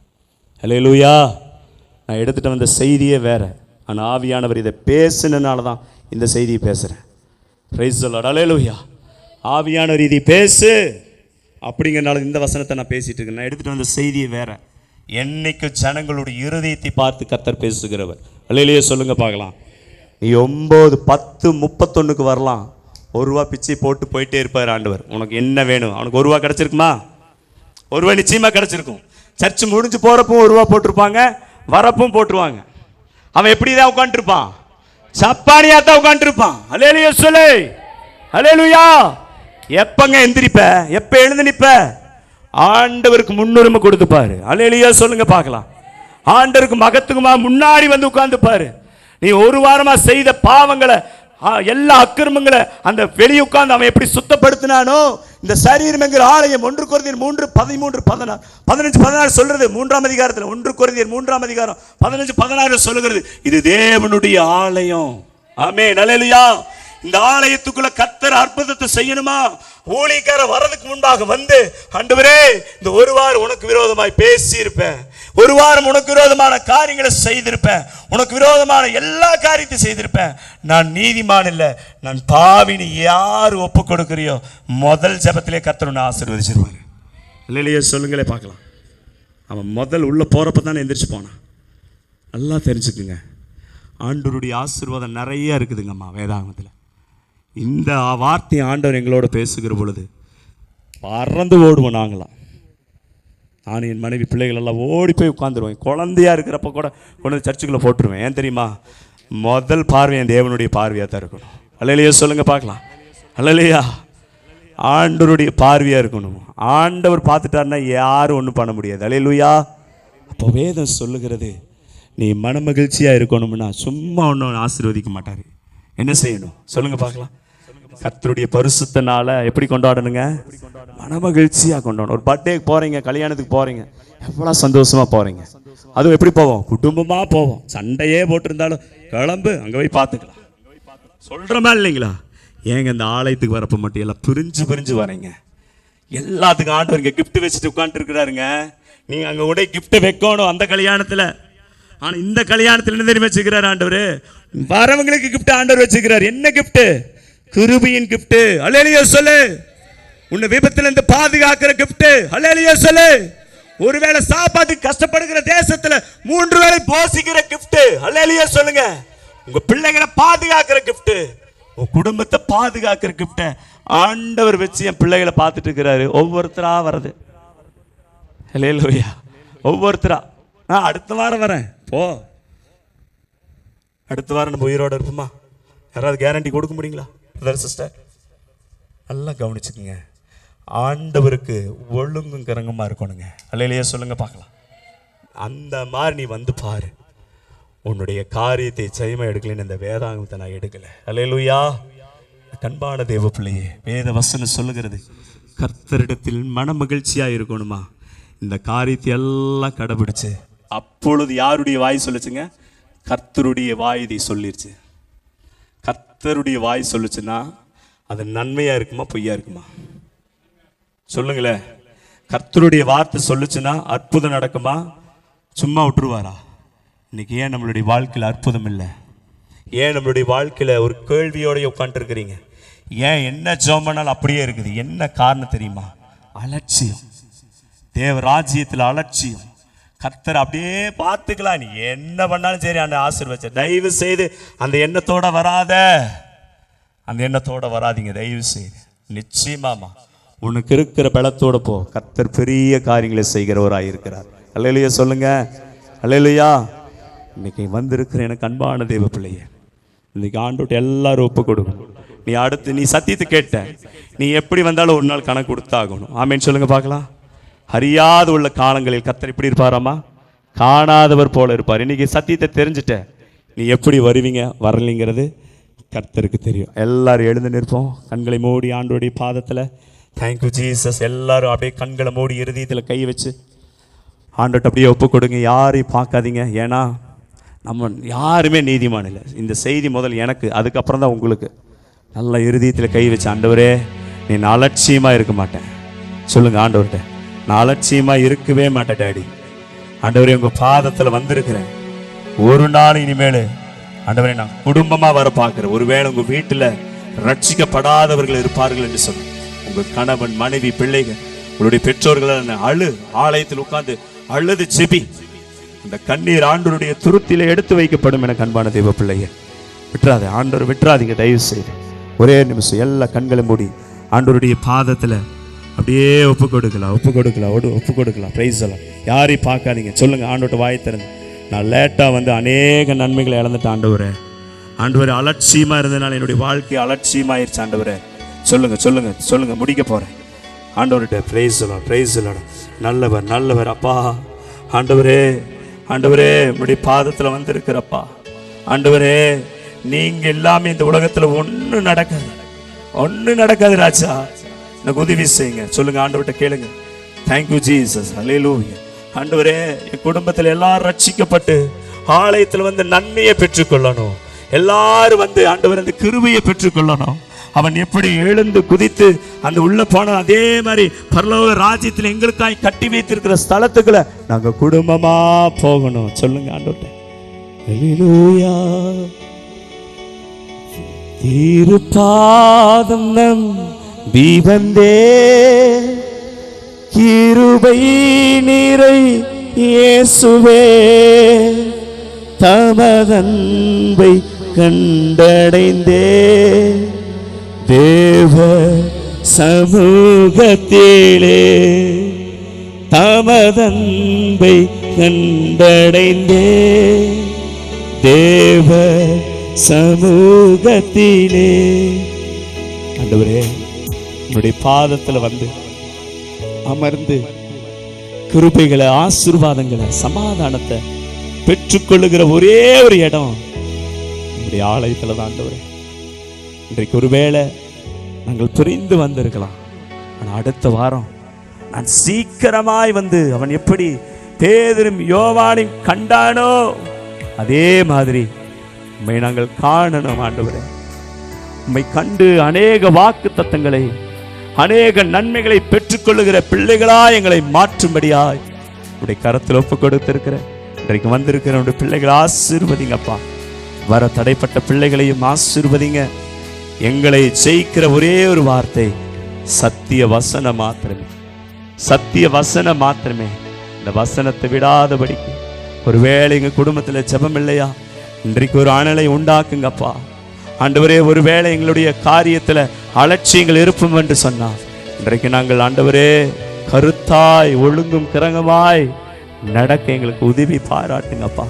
அல்லேலூயா. நான் எடுத்துகிட்டு வந்த செய்தியே வேறு, ஆனால் ஆவியானவர் இதை பேசுனதுனால தான் இந்த செய்தியை பேசுகிறேன். Praise the Lord. அல்லேலூயா. ஆவியானவர் இதை பேசு அப்படிங்கிறனால இந்த வசனத்தை நான் பேசிகிட்டு இருக்கேன். நான் எடுத்துகிட்டு வந்த செய்தியை வேறு. என்னைக்கு ஜனங்களுடைய இருதயத்தை பார்த்து கர்த்தர் பேசுகிறவர். அல்லேலூயா சொல்லுங்க பார்க்கலாம். நீ 9:10:31 வரலாம், ₹1 பிச்சை போட்டு போயிட்டே இருப்பார் ஆண்டவர். உனக்கு என்ன வேணும்? அவனுக்கு ₹1 கிடைச்சிருக்குமா? ₹1 நிச்சயமா கிடைச்சிருக்கும். சர்ச்சு முடிஞ்சு போறப்பும் ₹1 போட்டிருப்பாங்க, வரப்பும் போட்டுருவாங்க. அவன் எப்படி தான் உட்காந்துருப்பான்? சப்பானியா தான் உட்காந்துருப்பான். அல்லேலூயா சொல்லு, அல்லேலூயா. எப்பங்க எந்திரிப்ப? எப்ப எழுந்து நிப்ப? ஆண்டவருக்கு முன்னுரிமை கொடுத்து பாரு. அல்லேலூயா சொல்லுங்க பார்க்கலாம். ஆண்டவருக்கு மகத்துக்குமா முன்னாடி வந்து உட்கார்ந்து பாரு. நீ ஒரு வாரமா செய்த பாவங்களை, எல்லா அக்கிரமங்களை அந்த வெளியே உட்கார்ந்து அவன் எப்படி சுத்தப்படுத்தினானோ, இந்த சரீரம் என்கிற ஆலயம் 1 கொரிந்தியர் 3:13-15-16 சொல்றது. 3ஆம் அதிகாரத்தில் 1 கொரிந்தியர் 3ஆம் அதிகாரம் 15-16 சொல்லுகிறது, இது தேவனுடைய ஆலயம். ஆமென், அல்லேலூயா. இந்த ஆலயத்துக்குள்ள கர்த்தர் அற்புதத்தை செய்யணுமா? ஊழியக்கார வரதுக்கு முன்பாக வந்து, ஆண்டவரே இந்த ஒரு வாரம் உனக்கு விரோதமாய் பேசி இருப்பேன், ஒரு வாரம் உனக்கு விரோதமான காரியங்களை செய்திருப்பேன், உனக்கு விரோதமான எல்லா காரியத்தையும் செய்திருப்பேன், நான் நீதிமான் இல்லை, நான் பாவின்னு யார் ஒப்பு கொடுக்கிறியோ முதல் ஜெபத்திலே கர்த்தர் உன்னை ஆசீர்வதிச்சிருவாரு. இல்லையே சொல்லுங்களே பார்க்கலாம். அவன் முதல் உள்ள போறப்ப தானே எந்திரிச்சு போனான். நல்லா தெரிஞ்சுக்குங்க, ஆண்டவருடைய ஆசீர்வாதம் நிறைய இருக்குதுங்கம்மா வேதாகமத்தில். இந்த வார்த்தையை ஆண்டவர் எங்களோட பேசுகிற பொழுது பறந்து ஓடுவோம். நாங்களாம், நான் என் மனைவி பிள்ளைகள் எல்லாம் ஓடி போய் உட்காந்துருவேன். குழந்தையா இருக்கிறப்ப கூட கொண்டு வந்து சர்ச்சுக்குள்ளே போட்டுருவேன். ஏன் தெரியுமா? முதல் பார்வை என் தேவனுடைய பார்வையாக தான் இருக்கணும். அல்லேலூயா சொல்லுங்க பார்க்கலாம். அல்லேலூயா, ஆண்டவருடைய பார்வையாக இருக்கணும். ஆண்டவர் பார்த்துட்டாருன்னா யாரும் ஒன்றும் பண்ண முடியாது. அல்லேலூயா. அப்போ வேதம் சொல்லுகிறது, நீ மனமகிழ்ச்சியாக இருக்கணும்னா சும்மா ஒன்றும் ஆசீர்வதிக்க மாட்டார். என்ன செய்யணும் சொல்லுங்க பார்க்கலாம். கர்த்தருடைய பரிசுத்த நாளை எப்படி கொண்டாடணுங்க? மனமகிழ்ச்சியாக கொண்டாடணும். ஒரு பர்த்டேக்கு போகிறீங்க, கல்யாணத்துக்கு போகிறீங்க, எவ்வளோ சந்தோஷமாக போகிறீங்க. அதுவும் எப்படி போவோம்? குடும்பமாக போவோம். சண்டையே போட்டிருந்தாலும் கிளம்பு, அங்கே போய் பார்த்துக்கலாம் சொல்கிறோமா இல்லைங்களா? ஏங்க இந்த ஆலயத்துக்கு வரப்போ மட்டும் எல்லாம் பிரிஞ்சு வரீங்க. எல்லாத்துக்கும் ஆண்டவர் இங்கே கிஃப்ட் வச்சுட்டு உட்காந்துட்டு இருக்கிறாருங்க. நீங்கள் அங்கே கூட கிஃப்ட்டை வைக்கணும் அந்த கல்யாணத்தில். ஆனால் இந்த கல்யாணத்தில் என்ன தெரியுமா வச்சுக்கிறார் ஆண்டவர்? வரவங்களுக்கு கிஃப்ட் ஆண்டவர் வச்சுக்கிறார். என்ன கிஃப்ட்? கிருபையின் கிஃப்ட். அல்லேலூயா சொல்லு. உன்னை விபத்துல இருந்து பாதுகாக்கிற கிஃப்ட். அல்லேலூயா சொல்லு. ஒருவேளை சாப்பாட்டுக்கு கஷ்டப்படுகிற தேசத்துல 3 வேளை போஷிக்கிற கிஃப்ட். அல்லேலூயா சொல்லுங்க. உங்க பிள்ளைகளை பாதுகாக்கிற கிஃப்ட், உங்க குடும்பத்தை பாதுகாக்கிற கிஃப்ட் ஆண்டவர் வச்சு என் பிள்ளைகளை பார்த்துட்டு இருக்கிறாரு. ஒவ்வொருத்தரா வருது. அல்லேலூயா. ஒவ்வொருத்தரா. நான் அடுத்த வாரம் வரேன், போ. அடுத்த வாரம் நம்ம உயிரோட இருப்போமா? யாராவது கேரண்டி கொடுக்க முடியுங்களா? சிஸ்டர் நல்லா கவனிச்சுக்குங்க. ஆண்டவருக்கு ஒழுங்கும் கரங்கமாக இருக்கணுங்க. அல்லேலூயா சொல்லுங்க பார்க்கலாம். அந்த மாதிரி நீ வந்து பாரு. உன்னுடைய காரியத்தை ஜெயமாக எடுக்கலன்னு இந்த வேதாகமத்தை நான் எடுக்கலை. அல்லேலூயா. கண்பான தேவ பிள்ளையே, வேத வசனம் சொல்லுகிறது, கர்த்தரிடத்தில் மன மகிழ்ச்சியாக இருக்கணுமா? இந்த காரியத்தை எல்லாம் கடைபிடிச்சு, அப்பொழுது யாருடைய வாய் சொல்லுச்சுங்க? கர்த்தருடைய வாய் இதை சொல்லிருச்சு. கர்த்தருடைய வாய் சொல்லுச்சுன்னா அது நன்மையா இருக்குமா பொய்யா இருக்குமா? சொல்லுங்களேன். கர்த்தருடைய வார்த்தை சொல்லுச்சுன்னா அற்புதம் நடக்குமா? சும்மா விட்டுருவாரா? இன்னைக்கு ஏன் நம்மளுடைய வாழ்க்கையில் அற்புதம் இல்லை? ஏன் நம்மளுடைய வாழ்க்கையில ஒரு கேள்வியோடய உட்காந்துட்டு இருக்கிறீங்க? ஏன் என்ன ஜெபம் பண்ணாலும் அப்படியே இருக்குது? என்ன காரணம் தெரியுமா? அலட்சியம். தேவ ராஜ்யத்தில் அலட்சியம். கர்த்தர் அப்படியே பார்த்துக்கலாம், நீ என்ன பண்ணாலும் சரி அந்த ஆசீர்வதிச்ச. தயவு செய்து அந்த எண்ணத்தோட வராத, அந்த எண்ணத்தோட வராதிங்க தயவு செய்து. நிச்சயமாமா உனக்கு இருக்கிற பலத்தோட போ. கர்த்தர் பெரிய காரியங்களை செய்கிறவராக இருக்கிறார். அல்லேலூயா சொல்லுங்க. அல்லேலூயா. இன்னைக்கு வந்திருக்கிற எனக்கு அன்பான தேவ பிள்ளையே, இன்னைக்கு ஆண்டோட்டு எல்லாரும் ஒப்பு கொடுக்கணும். நீ அடுத்து நீ சத்தியத்தை கேட்ட, நீ எப்படி வந்தாலும் ஒரு நாள் கணக்கு கொடுத்தாகணும். ஆமேன்னு சொல்லுங்க பார்க்கலாம். அறியாத உள்ள காலங்களில் கர்த்தர் இப்படி இருப்பாராமா? காணாதவர் போல இருப்பார். இன்னைக்கு சத்தியத்தை தெரிஞ்சுட்ட, நீ எப்படி வருவீங்க வரலைங்கிறது கர்த்தருக்கு தெரியும். எல்லாரும் எழுந்து நிற்போம், கண்களை மூடி ஆண்டோடைய பாதத்தில். Thank you Jesus. எல்லாரும் அப்படியே கண்களை மூடி இருதயத்தில் கை வச்சு ஆண்டோட்ட அப்படியே ஒப்பு கொடுங்க. யாரையும் பார்க்காதீங்க. ஏன்னா நம்ம யாருமே நீதிமான் இல்லை. இந்த செய்தி முதல் எனக்கு, அதுக்கப்புறம் தான் உங்களுக்கு. நல்ல இருதயத்தில் கை வச்சு, ஆண்டவரே நீ நான் அலட்சியமாக இருக்க மாட்டேன் சொல்லுங்க. ஆண்டவர்கிட்ட நான் அலட்சியமாக இருக்கவே மாட்டேன் டாடி. ஆண்டவரே உங்கள் பாதத்தில் வந்திருக்கிறேன். ஒரு நாள் இனிமேல் ஆண்டவரே நான் குடும்பமாக வர பார்க்குறேன். ஒருவேளை உங்கள் வீட்டில் ரட்சிக்கப்படாதவர்கள் இருப்பார்கள் என்று சொன்ன உங்கள் கணவன் மனைவி பிள்ளைகள் உங்களுடைய பெற்றோர்கள் ஆலயத்தில் உட்கார்ந்து அழுது ஜெபி. இந்த கண்ணீர் ஆண்டவருடைய துருத்திலே எடுத்து வைக்கப்படும் என அன்பான தெய்வ பிள்ளைய விட்டுறாது. ஆண்டவர் விட்டுறாதீங்க தயவு செய்து. ஒரே நிமிஷம் எல்லா கண்களை மூடி ஆண்டவருடைய பாதத்தில் அப்படியே ஒப்பு கொடுக்கலாம். பிரைஸ் எல்லாம் யாரையும் பார்க்காதீங்க. சொல்லுங்க ஆண்டவர்கிட்ட வாய் திறந்து, நான் லேட்டாக வந்து அநேக நன்மைகளை இழந்துட்டேன் ஆண்டவரே அலட்சியமாக இருந்ததுனால என்னுடைய வாழ்க்கை அலட்சியமாயிருச்சு ஆண்டவரே. சொல்லுங்க முடிக்க போகிறேன் ஆண்டவர்கிட்ட. பிரைஸ் எல்லாம் நல்லவர் அப்பா. ஆண்டவரே உடைய பாதத்தில் வந்திருக்கிறப்பா. ஆண்டவரே நீங்க எல்லாமே இந்த உலகத்தில் ஒன்றும் நடக்காது ராஜா. எனக்கு உதவி செய்யுங்க. சொல்லுங்க ஆண்டவர்கிட்ட கேளுங்க. Thank you Jesus. அல்லேலூயா. ஆண்டவரே என் குடும்பத்தில் எல்லாரும் ரட்சிக்கப்பட்டு ஆலயத்தில் வந்து நன்மையை பெற்றுக்கொள்ளணும். எல்லாரும் வந்து ஆண்டவர் அந்த கிருபையை பெற்றுக்கொள்ளணும். அவன் எப்படி எழுந்து குதித்து அந்த உள்ள போன அதே மாதிரி பரலோக ராஜ்யத்தில் எங்களுக்காய் கட்டி வைத்திருக்கிற ஸ்தலத்துக்குள்ள நாங்க குடும்பமா போகணும். சொல்லுங்க ஆண்டவர்கிட்ட. அல்லேலூயா. திருப்பாதம் நம்பி வந்தே, கிருபை நீரை இயேசுவே, தமதன்பை கண்டடைந்தே, தேவ சமூகத்திலே தமதன்பை கண்டடைந்தே, தேவ சமூகத்திலே. ஆண்டவரே உன்னுடைய பாதத்தில் வந்து அமர்ந்து கிருபைகளை, ஆசீர்வாதங்களை, சமாதானத்தை பெற்றுக்கொள்ளுகிற ஒரே ஒரு இடம் நம்முடைய ஆலயத்தில் தான் ஆண்டவரே. இன்றைக்கு ஒருவேளை நாங்கள் பிரிந்து வந்திருக்கலாம். ஆனால் அடுத்த வாரம் நான் சீக்கிரமாய் வந்து அவன் எப்படி பேதுரும் யோவானையும் கண்டானோ அதே மாதிரி உம்மை நாங்கள் காணணும் ஆண்டவரே. உம்மை கண்டு அநேக வாக்கு தத்தங்களை, அநேக நன்மைகளை பெற்றுக்கொள்ளுகிற பிள்ளைகளா எங்களை மாற்றும்படியாய் உடைய கரத்தில் ஒப்பு கொடுத்திருக்கிற இன்றைக்கு வந்திருக்கிற உடைய பிள்ளைகளை ஆசீர்வதிங்கப்பா. வர தடைப்பட்ட பிள்ளைகளையும் ஆசீர்வதிங்க. எங்களை ஜெயிக்கிற ஒரே ஒரு வார்த்தை சத்திய வசனம் மாத்திரமே. இந்த வசனத்தை விடாதபடிக்கு. ஒருவேளை எங்க குடும்பத்தில் ஜெபம் இல்லையா, இன்றைக்கு ஒரு அனலை உண்டாக்குங்கப்பா. ஆண்டவரே ஒருவேளை எங்களுடைய காரியத்தில் அலட்சியங்கள் இருப்போம் என்று சொன்னார், இன்றைக்கு நாங்கள் ஆண்டவரே கருத்தாய் ஒழுங்கும் கிரங்கமாய் நடக்க எங்களுக்கு உதவி பாராட்டுங்கப்பா.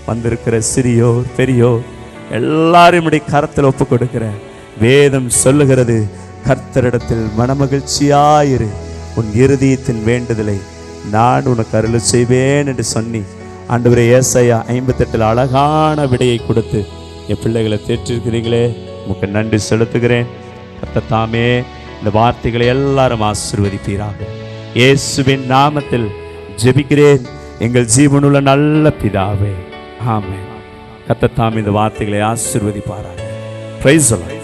வந்திருக்கிற சிறியோர் பெரியோர் எல்லாரும் இப்படி கரத்தில் ஒப்பு கொடுக்கிறேன். வேதம் சொல்லுகிறது, கர்த்தரிடத்தில் மனமகிழ்ச்சியாயிரு, உன் இருதயத்தின் வேண்டுதலை நான் உனக்கு அருள் செய்வேன் என்று சொன்னி ஆண்டவரே ஏசாயா 58 அழகான விடையை கொடுத்து என் பிள்ளைகளை தேற்றிருக்கிறீங்களே, உமக்கு நன்றி செலுத்துகிறேன். கர்த்தர் தாமே இந்த வார்த்தைகளை எல்லாரும் ஆசீர்வதிப்பீராக. இயேசுவின் நாமத்தில் ஜெபிக்கிறேன் எங்கள் ஜீவனுள்ள நல்ல பிதாவே, ஆமென். கர்த்தர் தாமே இந்த வார்த்தைகளை ஆசீர்வதிப்பாராக. Price the Lord.